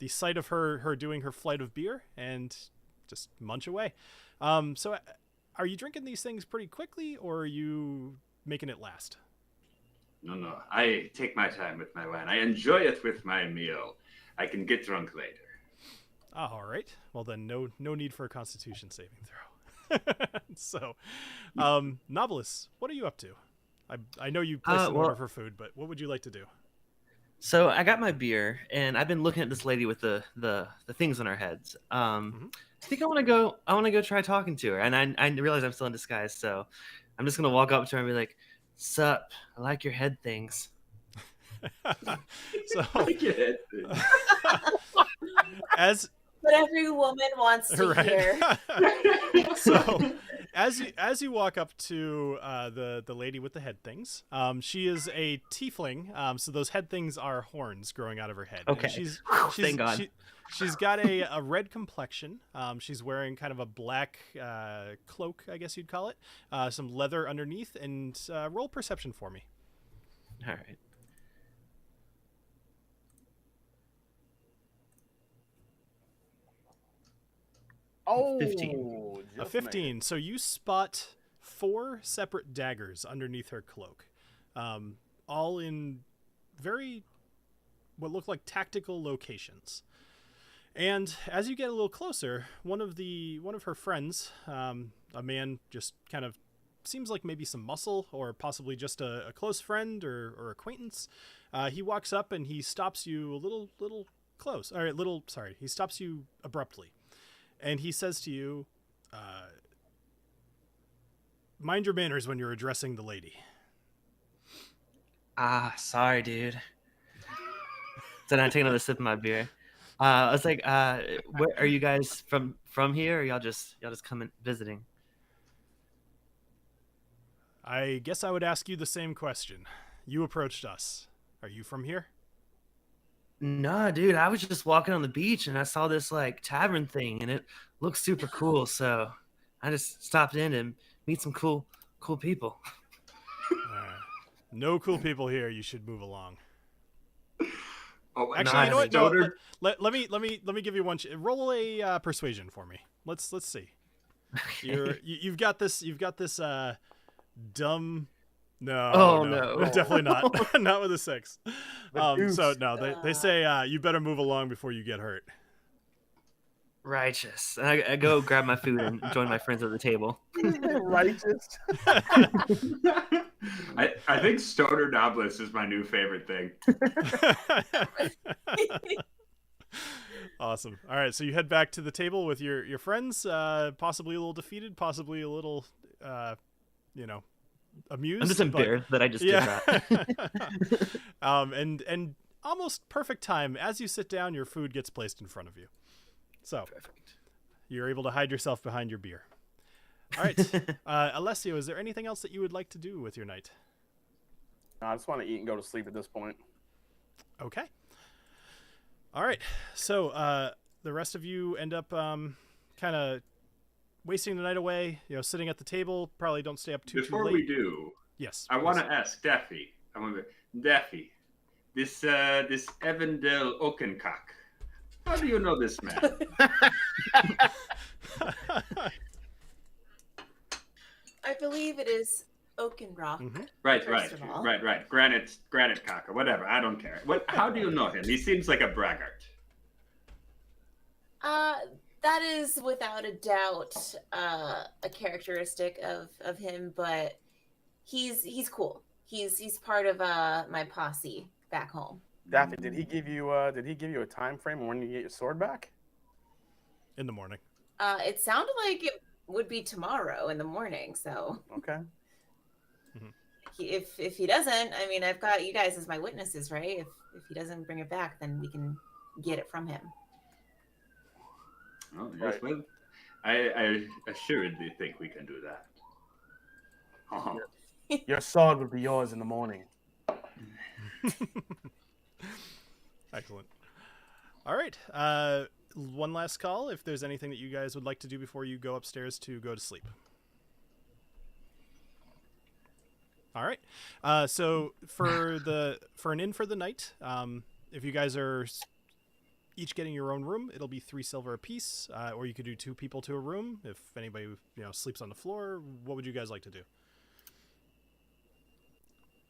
sight of her doing her flight of beer, and just munch away. So are you drinking these things pretty quickly, or are you making it last? No. I take my time with my wine. I enjoy it with my meal. I can get drunk later. All right. Well, then no need for a Constitution saving throw. So, Knobolas, what are you up to? I know you placed an order for food, but what would you like to do? So I got my beer, and I've been looking at this lady with the things on her heads. I think I want to go try talking to her, and I realize I'm still in disguise, so I'm just gonna walk up to her and be like, "Sup? I like your head things." So But every woman wants to hear. So as you walk up to the lady with the head things, she is a tiefling. So those head things are horns growing out of her head. Okay. Thank God. She's got a red complexion. She's wearing kind of a black cloak, I guess you'd call it. Some leather underneath, and roll perception for me. All right. Oh, 15. A 15. So you spot 4 separate daggers underneath her cloak, all in what look like tactical locations. And as you get a little closer, one of her friends, a man just kind of seems like maybe some muscle, or possibly just a close friend or acquaintance, he walks up and he stops you a little close. He stops you abruptly. And he says to you, mind your manners when you're addressing the lady. Sorry, dude. Then I take another sip of my beer. I was like, where are you guys from here, or y'all just coming visiting? I guess I would ask you the same question. You approached us. Are you from here? Nah, dude, I was just walking on the beach and I saw this like tavern thing and it looked super cool. So I just stopped in and meet some cool people. No cool people here. You should move along. Oh, Actually, you know what? Stoner? No, let me give you one. Roll a persuasion for me. Let's see. You've got this dumb. No. Oh, no. Definitely not. Not with a 6. deuce. So no, they say you better move along before you get hurt. Righteous. And I go grab my food and join my friends at the table. Righteous. I think Stoner Knobolas is my new favorite thing. Awesome. All right, so you head back to the table with your friends, possibly a little defeated, possibly a little, amused. I'm just embarrassed that I just did that. And almost perfect time. As you sit down, your food gets placed in front of you. So Perfect. you're able to hide yourself behind your beer. All right. Alessio, is there anything else that you would like to do with your night? I just want to eat and go to sleep at this point. Okay. All right. So the rest of you end up kind of wasting the night away, sitting at the table. Probably don't stay up too Before late. we do, Yes. I want to ask Daffy. Daffy, this Evandel Okencock. How do you know this man? I believe it is Oaken Rock. Mm-hmm. Right. Granite cock or whatever. I don't care. How do you know him? He seems like a braggart. That is without a doubt a characteristic of him, but he's cool. He's part of my posse back home. Daffy, did he give you a time frame on when you get your sword back? In the morning. It sounded like it would be tomorrow in the morning. So Okay. if he doesn't, I mean, I've got you guys as my witnesses, right? If he doesn't bring it back, then we can get it from him. Oh, yes, Right. well, I assuredly think we can do that. Oh. Your sword will be yours in the morning. Excellent. All right. One last call. If there's anything that you guys would like to do before you go upstairs to go to sleep. All right. So for an inn for the night, if you guys are each getting your own room, it'll be 3 silver apiece. Or you could do 2 people to a room. If anybody sleeps on the floor, what would you guys like to do?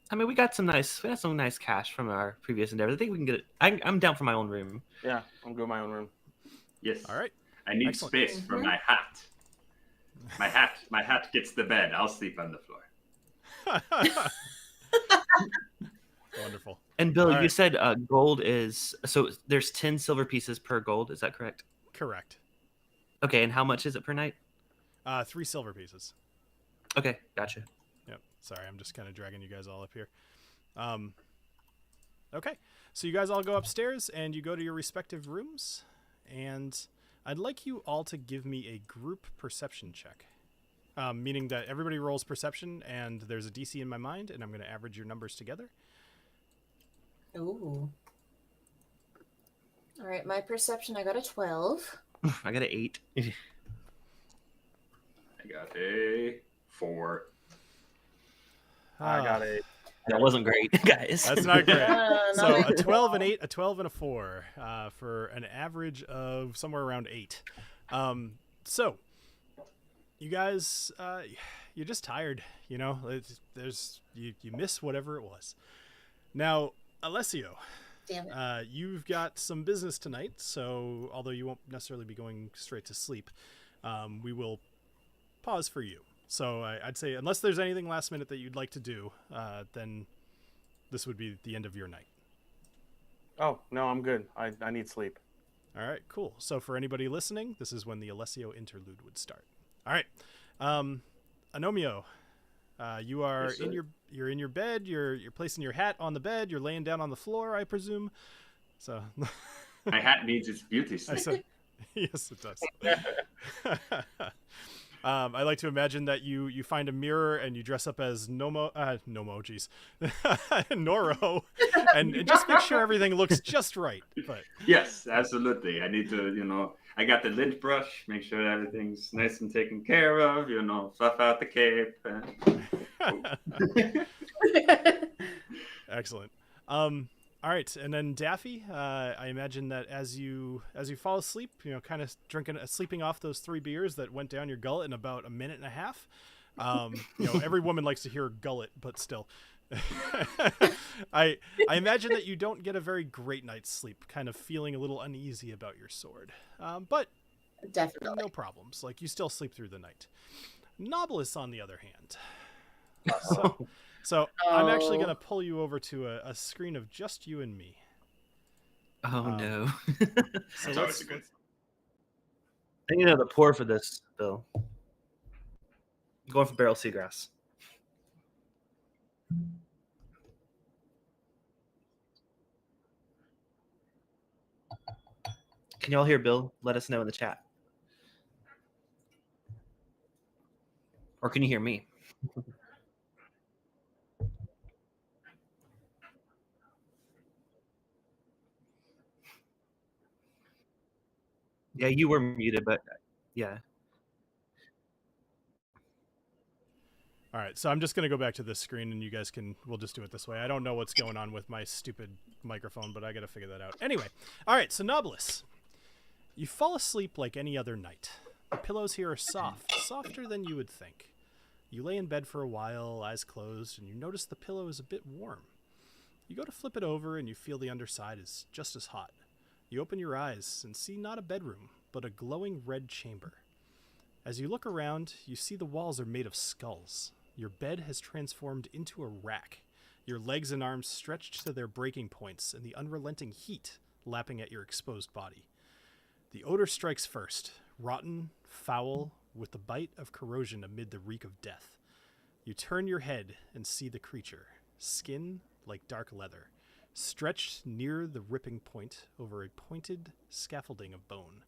I mean, we got some nice cash from our previous endeavors. I think we can get it. I'm down for my own room. Yeah, I'm good in my own room. Yes. All right. I need Excellent. space for my hat. My hat gets the bed. I'll sleep on the floor. Wonderful. And Bill, All you right. said gold is so there's 10 silver pieces per gold. Is that correct? Correct. Okay, and how much is it per night? 3 silver pieces. Okay, gotcha. Yep. Sorry, I'm just kind of dragging you guys all up here. Okay. So you guys all go upstairs and you go to your respective rooms, and I'd like you all to give me a group perception check. Meaning that everybody rolls perception, and there's a DC in my mind, and I'm going to average your numbers together. Ooh. All right, my perception, I got a 12. I got an 8. I got a 4. I got a That wasn't great, guys. That's not great. So not a 12, an 8, a 12, and a 4 for an average of somewhere around 8. So you guys, you're just tired, there's you miss whatever it was. Now, Alessio, Damn it. you've got some business tonight, so although you won't necessarily be going straight to sleep, we will pause for you. So I'd say unless there's anything last minute that you'd like to do, then this would be the end of your night. Oh, no, I'm good. I need sleep. All right, cool. So for anybody listening, this is when the Alessio interlude would start. All right. Agnomeio, you are Yes, sir. you're in your bed, you're placing your hat on the bed, you're laying down on the floor, I presume. So My hat needs its beauty I sleep. said yes, it does. I like to imagine that you find a mirror and you dress up as Noro, and just make sure everything looks just right. But Yes, absolutely. I need to, I got the lint brush, make sure that everything's nice and taken care of, fluff out the cape. Excellent. All right, and then Daffy, I imagine that as you fall asleep, kind of sleeping off those 3 beers that went down your gullet in about a minute and a half. Every woman likes to hear gullet, but still, I imagine that you don't get a very great night's sleep, kind of feeling a little uneasy about your sword. But Definitely. no problems. Like, you still sleep through the night. Knobolas, on the other hand. So I'm actually going to pull you over to a screen of just you and me. Oh, no. So That's always a good. I think the pour for this, Bill. I'm going for barrel seagrass. Can y'all hear Bill? Let us know in the chat. Or can you hear me? Yeah, you were muted, but yeah. All right, so I'm just going to go back to this screen, and we'll just do it this way. I don't know what's going on with my stupid microphone, but I got to figure that out. Anyway, all right, so Knobolas, you fall asleep like any other night. The pillows here are soft, softer than you would think. You lay in bed for a while, eyes closed, and you notice the pillow is a bit warm. You go to flip it over, and you feel the underside is just as hot. You open your eyes and see not a bedroom, but a glowing red chamber. As you look around, you see the walls are made of skulls. Your bed has transformed into a rack, your legs and arms stretched to their breaking points, and the unrelenting heat lapping at your exposed body. The odor strikes first, rotten, foul, with the bite of corrosion amid the reek of death. You turn your head and see the creature, skin like dark leather, stretched near the ripping point over a pointed scaffolding of bone.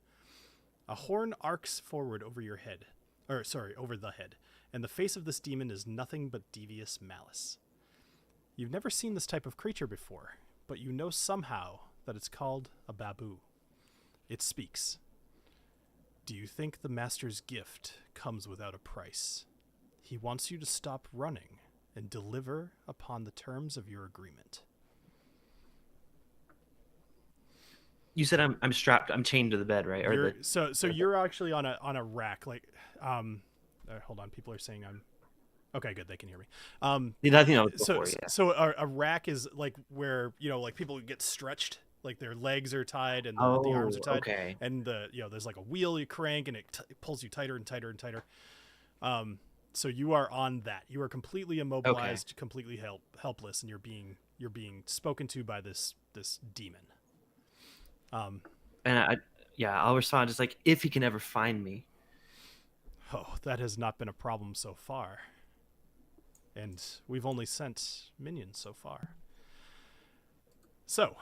A horn arcs forward over the head, and the face of this demon is nothing but devious malice. You've never seen this type of creature before, but you know somehow that it's called a babu. It speaks. Do you think the master's gift comes without a price? He wants you to stop running and deliver upon the terms of your agreement. You said I'm strapped. I'm chained to the bed, right? So you're actually on a rack. Like, hold on. People are saying I'm. Okay, good. They can hear me. I think that was before, yeah. So a rack is like where like people get stretched, like their legs are tied and the arms are tied, okay. And there's like a wheel you crank and it pulls you tighter and tighter and tighter. So you are on that. You are completely immobilized, completely helpless, and you're being spoken to by this demon. And I'll respond just like, if he can ever find me. Oh, that has not been a problem so far. And we've only sent minions so far. So,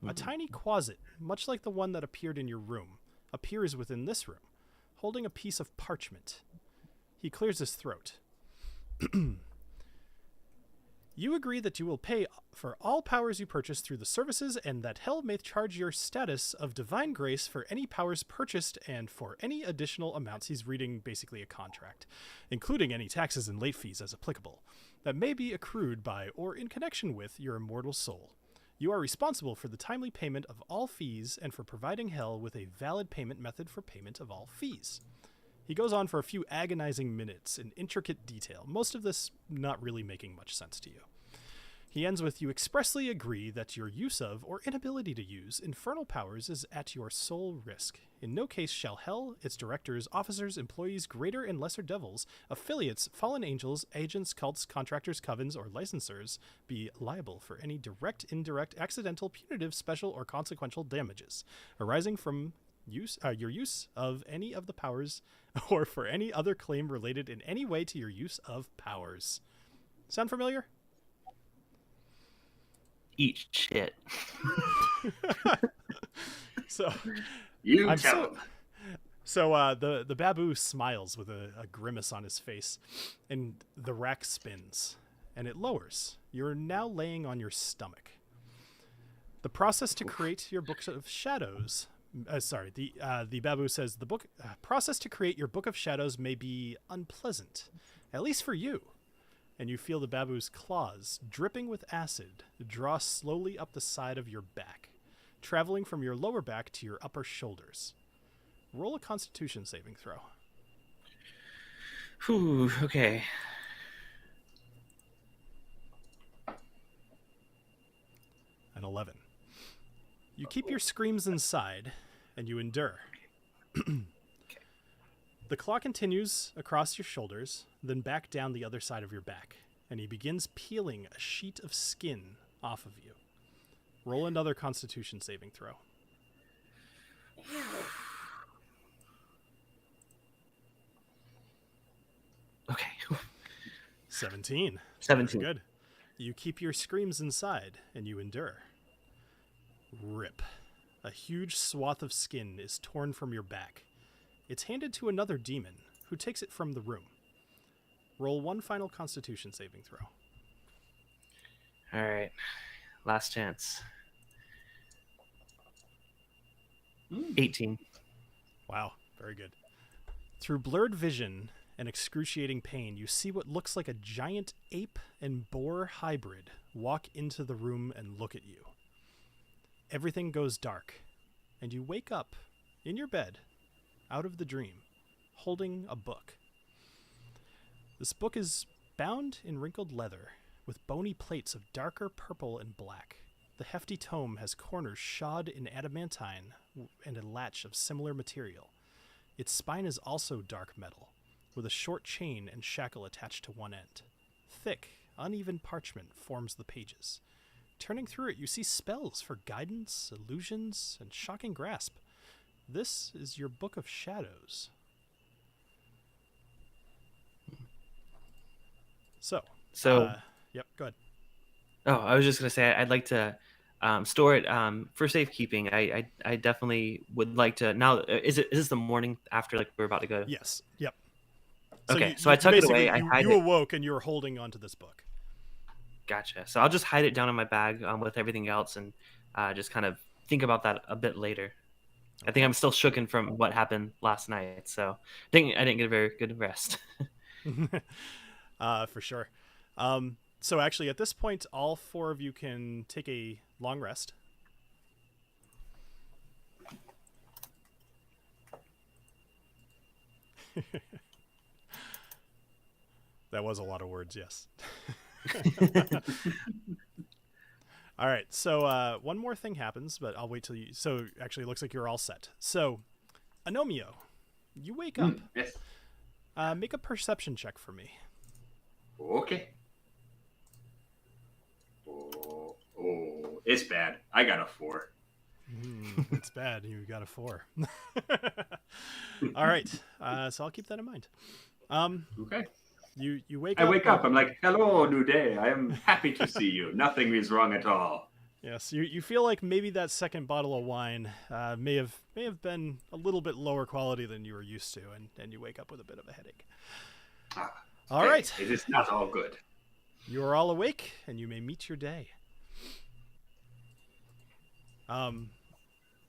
a tiny quasit, much like the one that appeared in your room, appears within this room, holding a piece of parchment. He clears his throat. You agree that you will pay for all powers you purchase through the services, and that Hell may charge your status of divine grace for any powers purchased and for any additional amounts. He's reading basically a contract, including any taxes and late fees as applicable, that may be accrued by or in connection with your immortal soul. You are responsible for the timely payment of all fees and for providing Hell with a valid payment method for payment of all fees. He goes on for a few agonizing minutes in intricate detail, most of this not really making much sense to you. He ends with, you expressly agree that your use of, or inability to use, infernal powers is at your sole risk. In no case shall Hell, its directors, officers, employees, greater and lesser devils, affiliates, fallen angels, agents, cults, contractors, covens, or licensors be liable for any direct, indirect, accidental, punitive, special, or consequential damages arising from your use of any of the powers, or for any other claim related in any way to your use of powers. Sound familiar? Eat shit. So you I'm tell him. So the babu smiles with a grimace on his face, and the rack spins, and it lowers. You're now laying on your stomach. The process to create your book of shadows. The babu says the process to create your book of shadows may be unpleasant, at least for you. And you feel the babu's claws, dripping with acid, draw slowly up the side of your back, traveling from your lower back to your upper shoulders. Roll a Constitution saving throw. Whew, okay. An 11. You keep your screams inside, and you endure. The claw continues across your shoulders, then back down the other side of your back, and he begins peeling a sheet of skin off of you. Roll another Constitution saving throw. Okay. 17. 17. Very good. You keep your screams inside, and you endure. Rip. A huge swath of skin is torn from your back. It's handed to another demon, who takes it from the room. Roll one final Constitution saving throw. All right. Last chance. 18. Wow, very good. Through blurred vision and excruciating pain, you see what looks like a giant ape and boar hybrid walk into the room and look at you. Everything goes dark, and you wake up in your bed, out of the dream, holding a book. This book is bound in wrinkled leather, with bony plates of darker purple and black. The hefty tome has corners shod in adamantine and a latch of similar material. Its spine is also dark metal, with a short chain and shackle attached to one end. Thick, uneven parchment forms the pages. Turning through it, you see spells for guidance, illusions, and shocking grasp. This is your Book of Shadows. So, yep, go ahead. Oh, I was just going to say, I'd like to store it for safekeeping. I definitely would like to. Now, is this the morning after, like, we're about to go? Yes, yep. Okay, so I tuck it away. You awoke and you were holding onto this book. Gotcha. So I'll just hide it down in my bag with everything else and just kind of think about that a bit later. Okay. I think I'm still shooken from what happened last night, so I think I didn't get a very good rest. For sure. So actually, at this point, all four of you can take a long rest. That was a lot of words, yes. All right, so one more thing happens, but I'll wait till you... So actually, it looks like you're all set. So, Agnomeio, you wake up. Yes. Make a perception check for me. Okay. Oh, it's bad. I got a 4. It's bad. You got a 4. All right. So I'll keep that in mind. Okay. You wake up. I wake up. I'm like, hello, new day. I am happy to see you. Nothing is wrong at all. Yes. You feel like maybe that second bottle of wine may have been a little bit lower quality than you were used to, and you wake up with a bit of a headache. All right. It is not all good. You are all awake, and you may meet your day. Okay.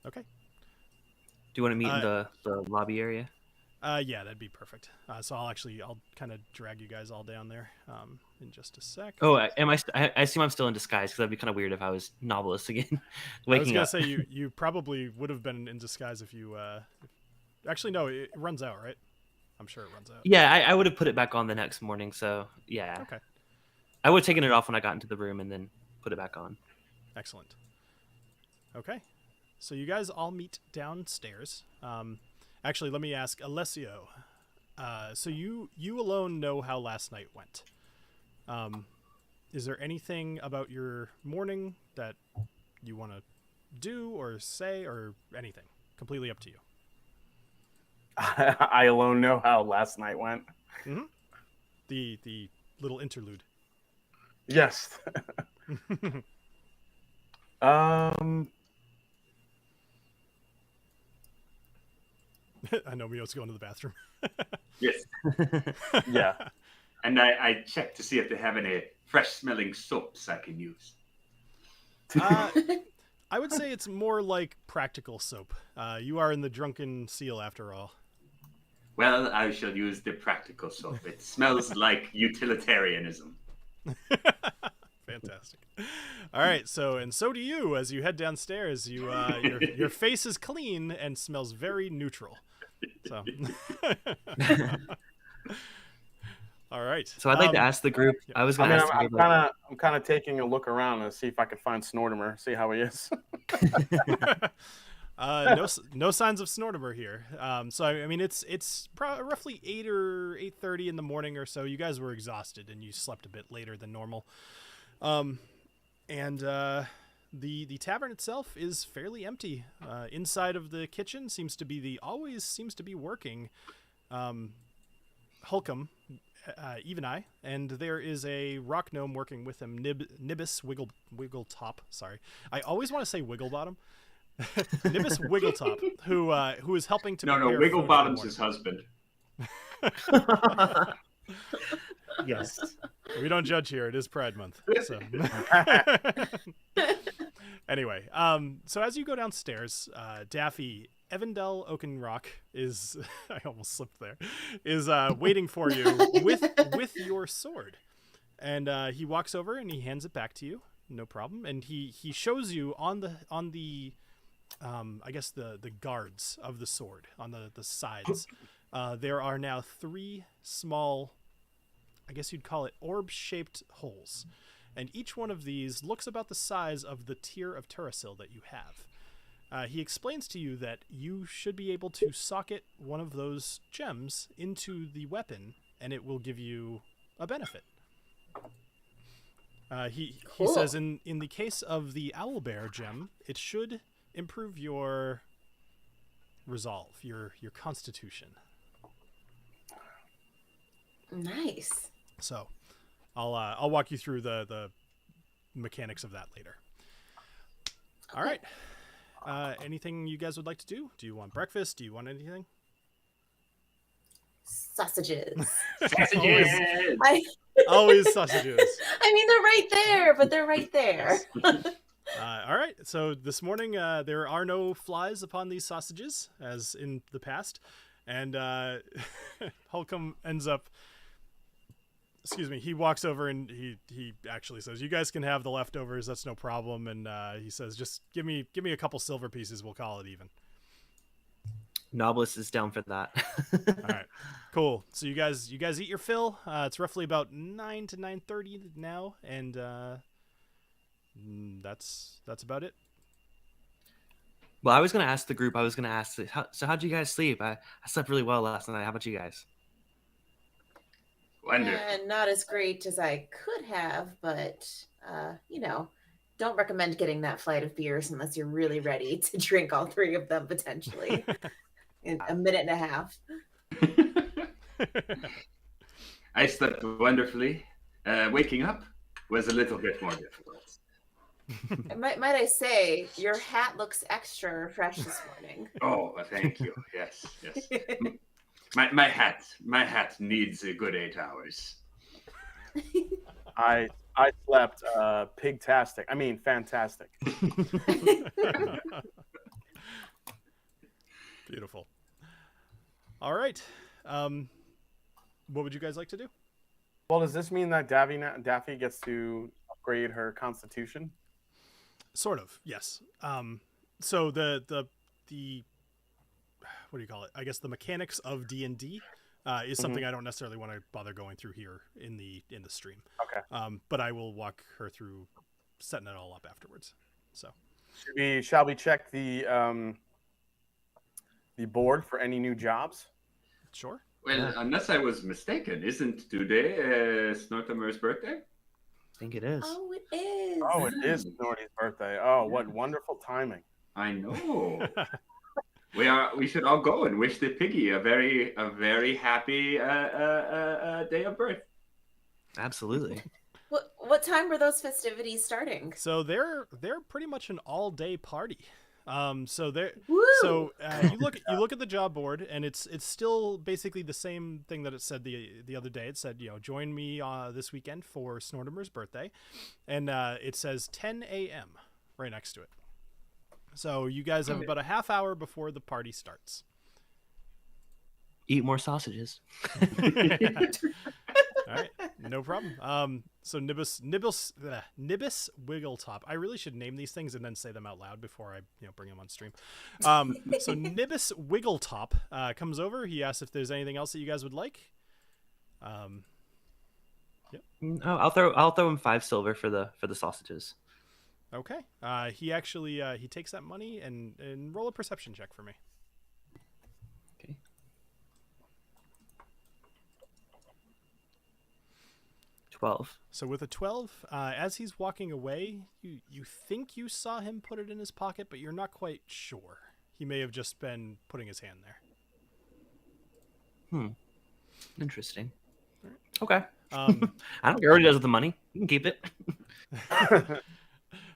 Do you want to meet in the lobby area? Yeah, that'd be perfect. So I'll kind of drag you guys all down there in just a sec. Oh, I assume I'm still in disguise because that'd be kind of weird if I was Knobolas again. Waking I up. was gonna say you probably would have been in disguise if you. Actually, no, it runs out, right? I'm sure it runs out. Yeah, I would have put it back on the next morning. So yeah. Okay. I would have taken it off when I got into the room and then put it back on. Excellent. Okay. So you guys all meet downstairs. Actually, let me ask Alessio. So you alone know how last night went. Is there anything about your morning that you want to do or say or anything? Completely up to you. I alone know how last night went. Mm-hmm. The little interlude. Yes. Agnomeio's going to the bathroom. Yes. Yeah. And I check to see if they have any fresh-smelling soaps I can use. I would say it's more like practical soap. You are in the Drunken Seal after all. Well, I shall use the practical soap. It smells like utilitarianism. Fantastic. All right, so do you. As you head downstairs, your face is clean and smells very neutral. So, all right. So I'd like to ask the group. I was going to ask the group. I'm kind of taking a look around to see if I can find Snortimer, see how he is. No signs of Snortimer here. So I mean, it's roughly 8 or 8:30 in the morning or so. You guys were exhausted and you slept a bit later than normal. And the tavern itself is fairly empty. Inside of the kitchen always seems to be working. Holcomb, Even Eye, and there is a rock gnome working with him, Nibis Wiggletop. Sorry, I always want to say Wigglebottom. Nibis Wiggletop, who is helping to. No, Wigglebottom's his husband. Yes. We don't judge here. It is Pride Month. So. Anyway, so as you go downstairs, Daffy Evandel Oakenrock is I almost slipped there, is waiting for you with your sword. And he walks over and he hands it back to you. No problem. And he shows you on the I guess the guards of the sword on the sides. There are now 3 small, I guess you'd call it orb-shaped holes. And each one of these looks about the size of the tier of Turasil that you have. He explains to you that you should be able to socket one of those gems into the weapon, and it will give you a benefit. He says in the case of the Owlbear gem, it should improve your resolve, your constitution. Nice. So, I'll walk you through the mechanics of that later. Okay. All right. Anything you guys would like to do? Do you want breakfast? Do you want anything? Sausages. Sausages. Always sausages. I mean, they're right there, but they're right there. All right. So this morning, there are no flies upon these sausages, as in the past. And Holcomb ends up... Excuse me. He walks over and he actually says, "You guys can have the leftovers. That's no problem." And he says, "Just give me a couple silver pieces. We'll call it even." Knobolas is down for that. All right, cool. So you guys eat your fill. It's roughly about 9 to 9:30 now, and that's about it. Well, I was going to ask the group. So how'd you guys sleep? I slept really well last night. How about you guys? And not as great as I could have, but don't recommend getting that flight of beers unless you're really ready to drink all 3 of them potentially in a minute and a half. I slept wonderfully. Waking up was a little bit more difficult. Might I say, your hat looks extra fresh this morning. Oh, thank you. Yes. My hat needs a good 8 hours. I slept pig-tastic. I mean, fantastic. Beautiful. All right. What would you guys like to do? Well, does this mean that Daffy gets to upgrade her constitution? Sort of, yes. So the what do you call it? I guess the mechanics of D&D is something I don't necessarily want to bother going through here in the stream. Okay. But I will walk her through setting it all up afterwards. So, shall we check the board for any new jobs? Sure. Well, unless I was mistaken, isn't today Snortimer's birthday? I think it is. Oh, it is. Oh, it is Snorty's birthday. Oh, what wonderful timing. I know. We should all go and wish the piggy a very happy day of birth. Absolutely. What time were those festivities starting? So they're pretty much an all-day party. So there. Woo! So you look at the job board, and it's still basically the same thing that it said the other day. It said, join me this weekend for Snortimer's birthday, and it says 10 a.m. right next to it. So you guys have about a half hour before the party starts. Eat more sausages. All right, no problem. So Nibis Wiggletop. I really should name these things and then say them out loud before I bring them on stream. So Nibis Wiggletop comes over. He asks if there's anything else that you guys would like. Yep. I'll throw him 5 silver for the sausages. Okay. He actually he takes that money and roll a perception check for me. Okay. 12. So with a 12, as he's walking away, you think you saw him put it in his pocket, but you're not quite sure. He may have just been putting his hand there. Interesting. Right. Okay. I don't care what he does with the money. You can keep it.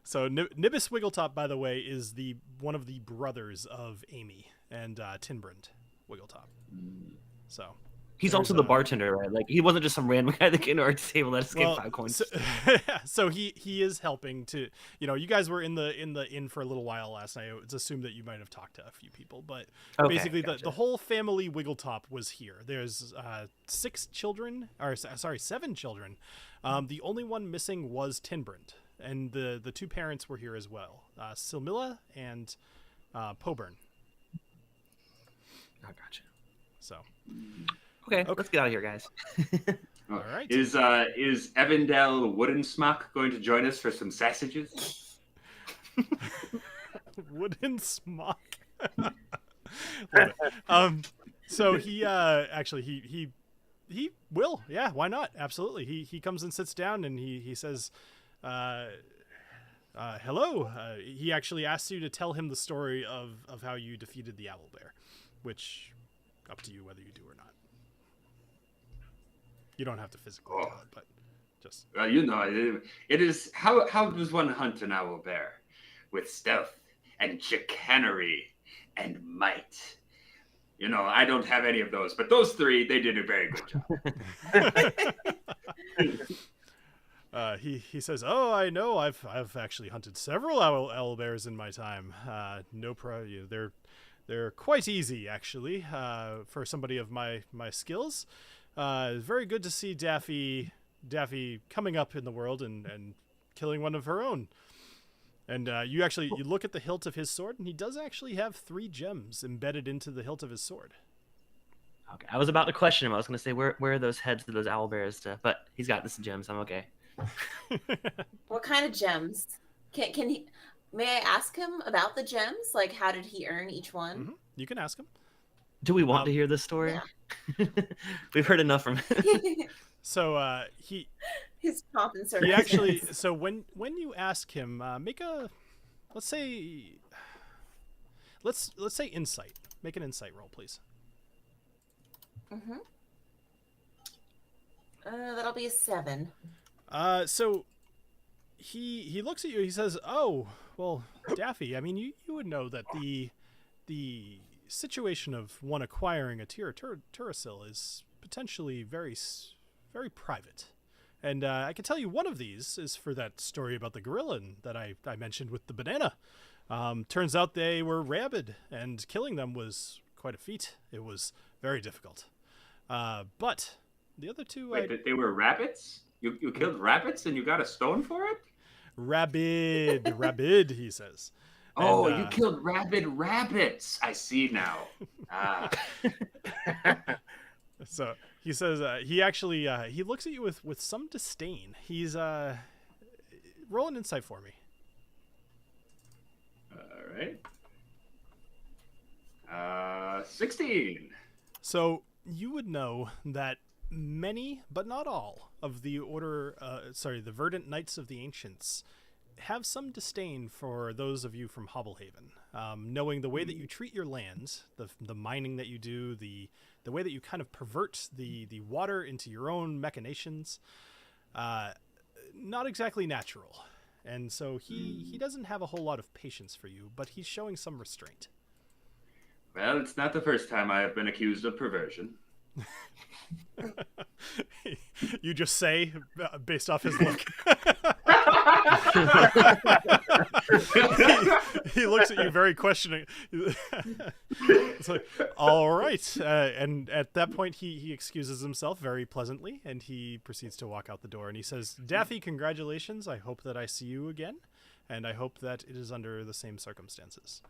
So Nibis Wiggletop, by the way, is one of the brothers of Amy and Tinbrand Wiggletop. So he's also the bartender, right? Like he wasn't just some random guy that came to our table that just gave 5 coins. So he is helping to, you guys were in the inn for a little while last night. It's assumed that you might have talked to a few people, but basically gotcha. the whole family Wiggletop was here. There's 7 children. The only one missing was Tinbrand. And the 2 parents were here as well, Silmilla and Poburn. Oh, gotcha. So, okay, let's get out of here, guys. All right. Is Evandel Woodensmock going to join us for some sausages? Woodensmock. So he actually he will. Yeah, why not? Absolutely. He comes and sits down and he says, hello. He actually asks you to tell him the story of how you defeated the owlbear, which up to you whether you do or not. You don't have to physically tell it, but just it is how does one hunt an owlbear? With stealth and chicanery and might. I don't have any of those, but those 3, they did a very good job. He says, "Oh, I know. I've actually hunted several owlbears in my time. They're quite easy actually for somebody of my skills. Very good to see Daffy coming up in the world and killing one of her own. And you look at the hilt of his sword, and he does actually have 3 gems embedded into the hilt of his sword." Okay, I was about to question him. I was going to say, where are those heads of those owlbears? But he's got this gems. I'm okay. What kind of gems? Can he? May I ask him about the gems? Like, how did he earn each one? Mm-hmm. You can ask him. Do we want to hear this story? Yeah. We've heard enough from him. So his pomp and he circumstance. actually. So when you ask him, make a, let's say insight. Make an insight roll, please. Mm-hmm. That'll be a 7. So he looks at you. He says, "Oh, well, Daffy. I mean, you would know that the situation of one acquiring a Turasil is potentially very, very private. And I can tell you one of these is for that story about the gorilla that I mentioned with the banana. Turns out they were rabid, and killing them was quite a feat. It was very difficult. But the other 2... Wait, they were rabbits? You killed rabbits and you got a stone for it? Rabid, he says. Oh, you killed rabid rabbits. I see now. So he says he actually he looks at you with some disdain. He's roll an insight for me. All right. 16. So you would know that many, but not all, of the the Verdant Knights of the Ancients have some disdain for those of you from Hobblehaven, knowing the way that you treat your lands, the mining that you do, the way that you kind of pervert the water into your own machinations, not exactly natural. and so he doesn't have a whole lot of patience for you, but he's showing some restraint. Well, it's not the first time I have been accused of perversion. You just say, based off his look. He looks at you very questioning. It's like, all right. And at that point, he excuses himself very pleasantly, and he proceeds to walk out the door. And he says, Daffy, congratulations. I hope that I see you again, and I hope that it is under the same circumstances.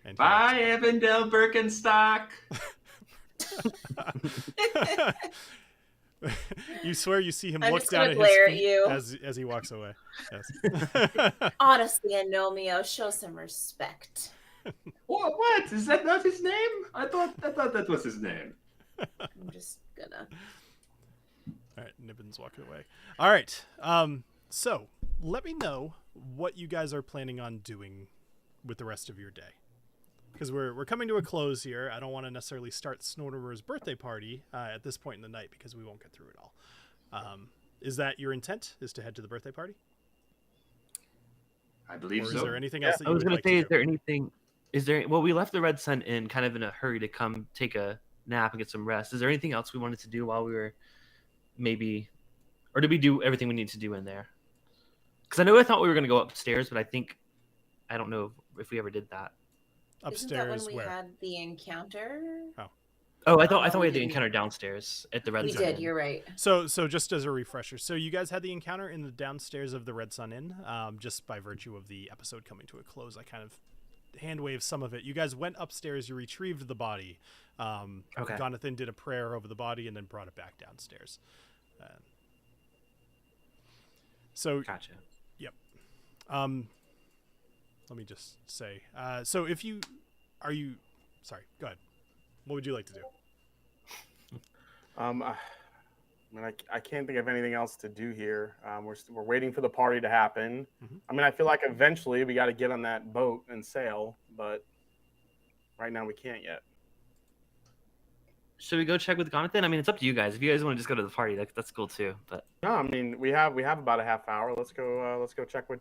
And bye, Avondale Birkenstock. You swear you see him I'm look just down gonna at his glare at feet you. as he walks away. Yes. Honestly, Agnomeio, show some respect. What? Is that not his name? I thought that was his name. I'm just gonna. All right, Nibbin's walking away. All right. So let me know what you guys are planning on doing with the rest of your day, because we're coming to a close here. I don't want to necessarily start Snortimer's birthday party at this point in the night, because we won't get through it all. Is that your intent? Is to head to the birthday party? I believe so. Or is there anything else that you I was would going like to say, to is do? there anything? Is there? Well, we left the Red Sun Inn kind of in a hurry to come take a nap and get some rest. Is there anything else we wanted to do while we were maybe, or did we do everything we need to do in there? Because I thought we were going to go upstairs, but I don't know if we ever did that. Upstairs, Isn't that when we where? had the encounter? Oh, I thought we had the we- encounter downstairs at the Red We Sun did. Inn. You're right. So just as a refresher, so you guys had the encounter in the downstairs of the Red Sun Inn. Just by virtue of the episode coming to a close, I kind of hand waved some of it. You guys went upstairs, you retrieved the body. Okay. Jonathan did a prayer over the body and then brought it back downstairs. So Gotcha. let me just say, so if you sorry, go ahead. What would you like to do? I mean, I can't think of anything else to do here. We're waiting for the party to happen. Mhm. I mean, I feel like eventually we got to get on that boat and sail, but right now we can't yet. Should we go check with Jonathan? I mean, it's up to you guys. If you guys want to just go to the party, that's cool too. But No, I mean we have about a half hour. Let's go check with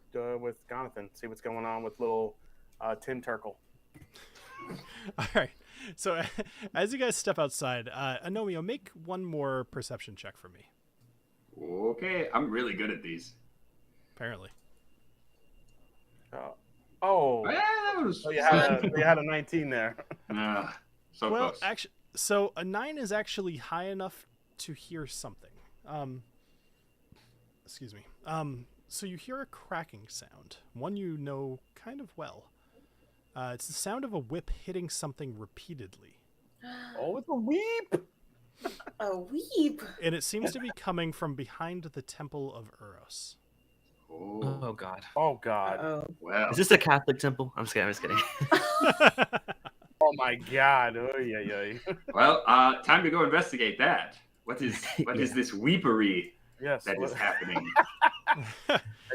Jonathan, see what's going on with little Tim Turkle. All right. So as you guys step outside, Agnomeio, make one more perception check for me. Okay, I'm really good at these. Apparently. Oh, Well, that was so you had a 19 there. so Well, close. actually, so a 9 is actually high enough to hear something. Excuse me. So you hear a cracking sound, one you know kind of well. It's the sound of a whip hitting something repeatedly. Oh, it's a weep. A weep. And it seems to be coming from behind the Temple of Uros. oh god, Oh God. Oh. Well, is this a Catholic temple? I'm just kidding. Oh my God. Oh yeah. well, time to go investigate that. What is this weepery Yes. that is happening?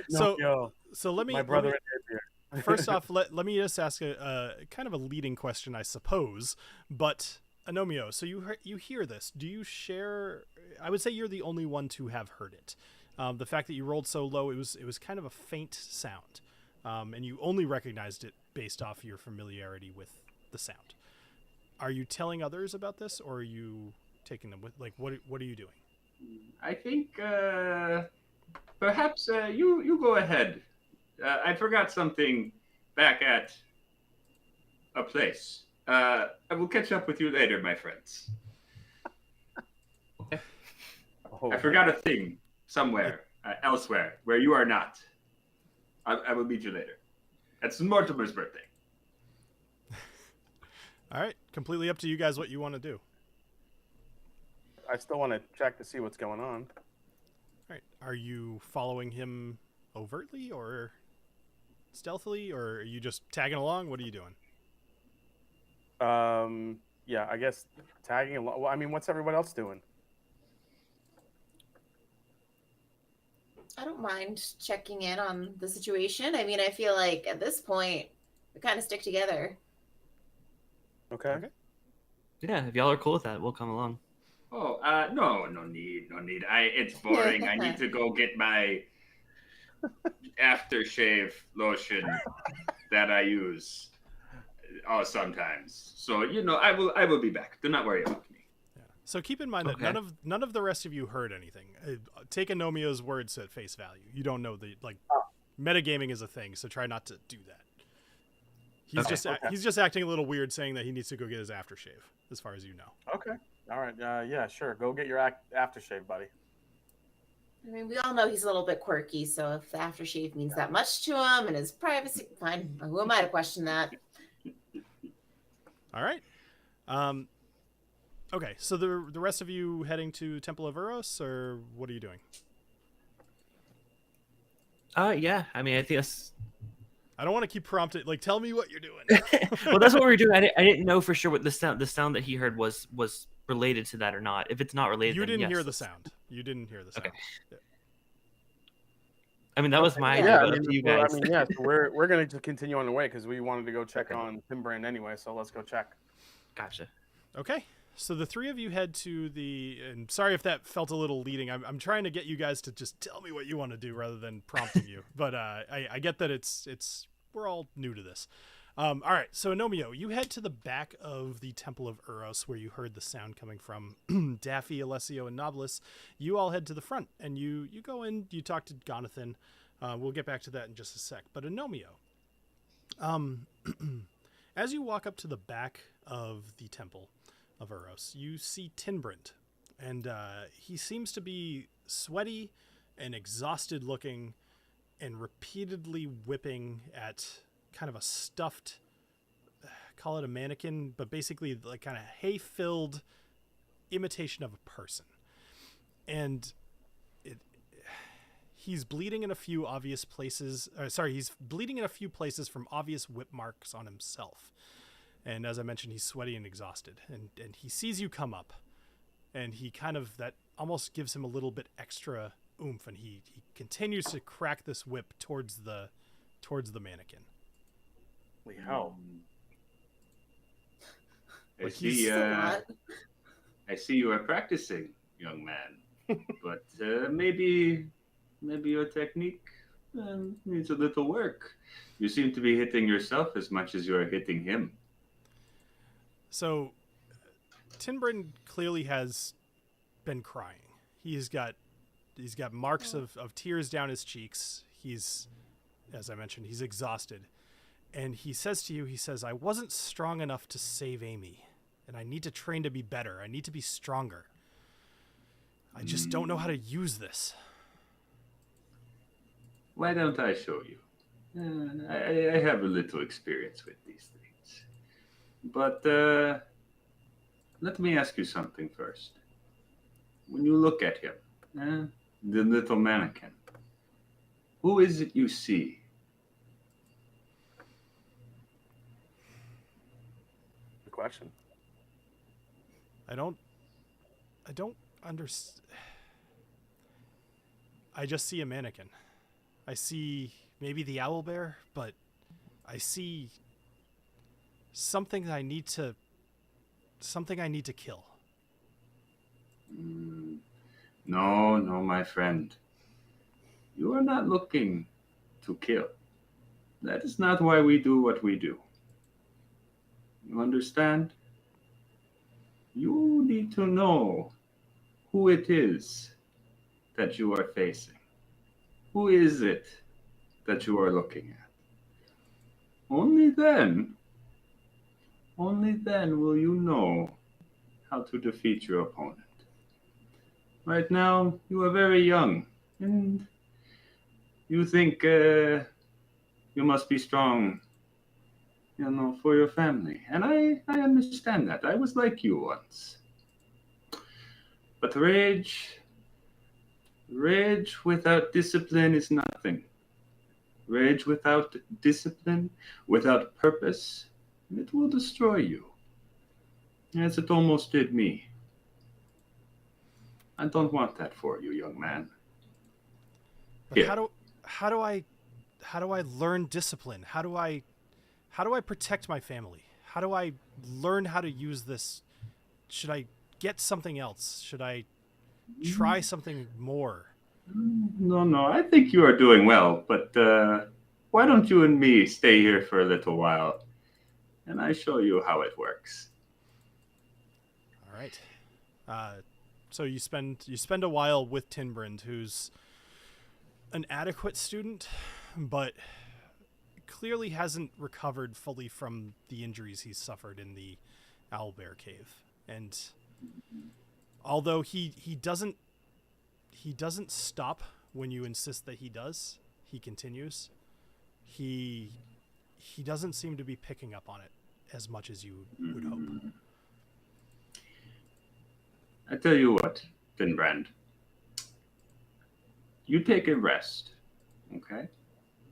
So let me my brother in here. first off, let me just ask a kind of a leading question, I suppose. But Agnomeio, so you hear this? Do you share? I would say you're the only one to have heard it. The fact that you rolled so low, it was kind of a faint sound, and you only recognized it based off your familiarity with the sound. Are you telling others about this, or are you taking them with? Like, what are you doing? I think perhaps you go ahead. I forgot something back at a place. I will catch up with you later, my friends. Oh, I forgot a thing somewhere, elsewhere, where you are not. I will meet you later. It's Mortimer's birthday. All right, completely up to you guys what you want to do. I still want to check to see what's going on. All right, are you following him overtly or stealthily, or are you just tagging along? What are you doing? Yeah, I guess tagging along. Well, I mean, what's everyone else doing? I don't mind checking in on the situation. I mean, I feel like at this point we kind of stick together. Okay. Yeah, if y'all are cool with that, we'll come along. Oh, no need. It's boring. I need to go get my aftershave lotion that I use sometimes. So I will be back. Do not worry about me. Yeah. So keep in mind that Okay. none of the rest of you heard anything. Take Agnomeio's words at face value. You don't know metagaming is a thing, so try not to do that. He's just acting a little weird, saying that he needs to go get his aftershave, as far as you know. Okay. All right. Yeah, sure. Go get your aftershave, buddy. I mean, we all know he's a little bit quirky, so if the aftershave means that much to him and his privacy, fine. Who am I to question that? All right. Okay, so the rest of you heading to Temple of Uros, or what are you doing? Yeah. I mean, I think that's. I don't want to keep prompting. Like, tell me what you're doing. Well, that's what we were doing. I didn't know for sure what the sound that he heard was related to that or not. If it's not related, You then didn't yes, hear the let's- sound. You didn't hear the sound. Okay. I mean, that was my idea, Yeah, but up to you guys. So we're going to continue on the way because we wanted to go check on Timbrand anyway. So let's go check. Gotcha. Okay. So the three of you head to and sorry if that felt a little leading. I'm trying to get you guys to just tell me what you want to do rather than prompting you. But I get that we're all new to this. All right. So Agnomeio, you head to the back of the Temple of Uros where you heard the sound coming from. Daffy, Alessio, and Knobolas. You all head to the front and you go in. You talk to Gonathan. We'll get back to that in just a sec. But Agnomeio, as you walk up to the back of the Temple of Uros, you see Timbrand, and he seems to be sweaty and exhausted looking and repeatedly whipping at kind of a stuffed, call it a mannequin, but basically like kind of hay-filled imitation of a person. And he's bleeding in a few obvious places. He's bleeding in a few places from obvious whip marks on himself. And as I mentioned, he's sweaty and exhausted. And he sees you come up. And he that almost gives him a little bit extra oomph. And he continues to crack this whip towards the mannequin. Holy hell. I Like, see. Somewhat. I see you are practicing, young man. But maybe your technique needs a little work. You seem to be hitting yourself as much as you are hitting him. So, Timbrand clearly has been crying. He's got marks of tears down his cheeks. He's, as I mentioned, he's exhausted. And he says to you, I wasn't strong enough to save Amy. And I need to train to be better. I need to be stronger. I just don't know how to use this. Why don't I show you? I have a little experience with these things. But let me ask you something first. When you look at him, the little mannequin, who is it you see? Good question. I don't understand. I just see a mannequin. I see maybe the owlbear, but I see something I need to kill. No, my friend. You are not looking to kill. That is not why we do what we do. You understand? You need to know who it is that you are facing. Who is it that you are looking at? Only then will you know how to defeat your opponent. Right now, you are very young, and you think you must be strong, for your family. And I understand that. I was like you once. But rage without discipline is nothing. Rage without discipline, without purpose, it will destroy you. As it almost did me. I don't want that for you, young man. But Yeah. how do I learn discipline? How do I protect my family? How do I learn how to use this? Should I get something else? Should I try something more? No, I think you are doing well, but why don't you and me stay here for a little while, and I show you how it works. All right. So you spend a while with Tinbrand, who's an adequate student, but clearly hasn't recovered fully from the injuries he's suffered in the Owlbear Cave. And although he doesn't stop when you insist that he does, he continues. He doesn't seem to be picking up on it as much as you would hope. I tell you what, Tinbrand. You take a rest, okay?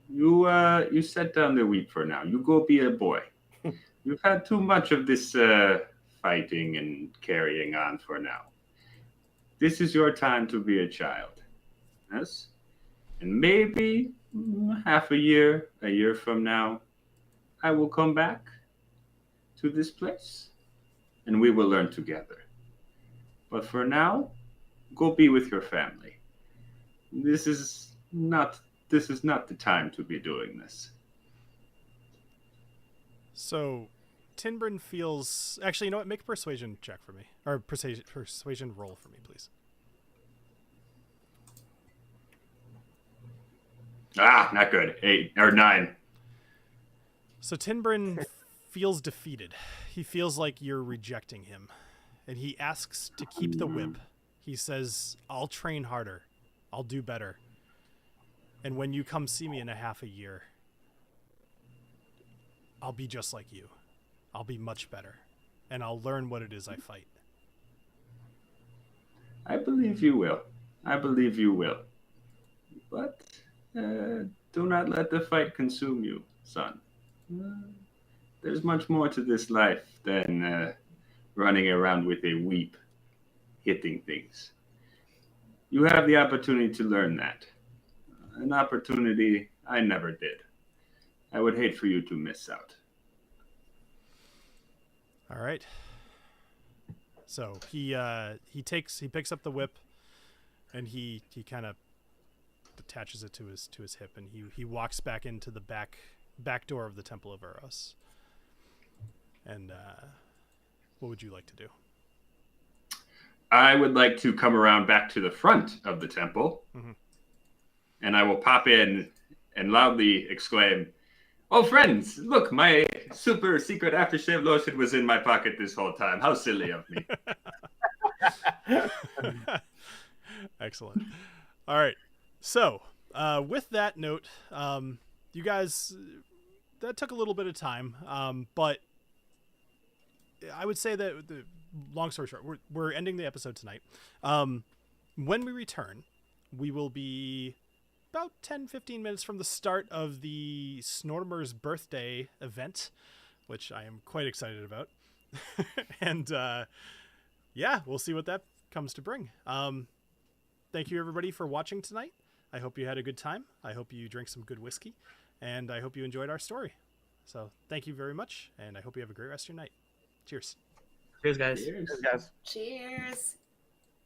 You set down the wheat for now. You go be a boy. You've had too much of this fighting and carrying on for now. This is your time to be a child, yes? And maybe half a year from now, I will come back to this place, and we will learn together. But for now, go be with your family. This is not the time to be doing this. So, Tinbrand feels... Actually, you know what? Make a persuasion check for me. Or persuasion roll for me, please. Not good. 8 or 9. So Tinbrand feels defeated. He feels like you're rejecting him. And he asks to keep the whip. He says, I'll train harder. I'll do better. And when you come see me in a half a year, I'll be just like you. I'll be much better. And I'll learn what it is I fight. I believe you will. But do not let the fight consume you, son. There's much more to this life than running around with a whip, hitting things. You have the opportunity to learn that. An opportunity I never did. I would hate for you to miss out. All right. So he picks up the whip, and he kind of attaches it to his hip, and he walks back into the back door of the Temple of Eros. And what would you like to do? I would like to come around back to the front of the temple, and I will pop in and loudly exclaim, "Oh, friends, look, my super secret aftershave lotion was in my pocket this whole time. How silly of me." Excellent. All right. So, with that note, you guys, that took a little bit of time, but I would say that, long story short, we're ending the episode tonight. When we return, we will be about 10-15 minutes from the start of the Snortimer's birthday event, which I am quite excited about. And yeah, we'll see what that comes to bring. Thank you, everybody, for watching tonight. I hope you had a good time. I hope you drank some good whiskey, and I hope you enjoyed our story. So thank you very much, and I hope you have a great rest of your night. Cheers. Cheers, guys. Cheers, guys. Cheers.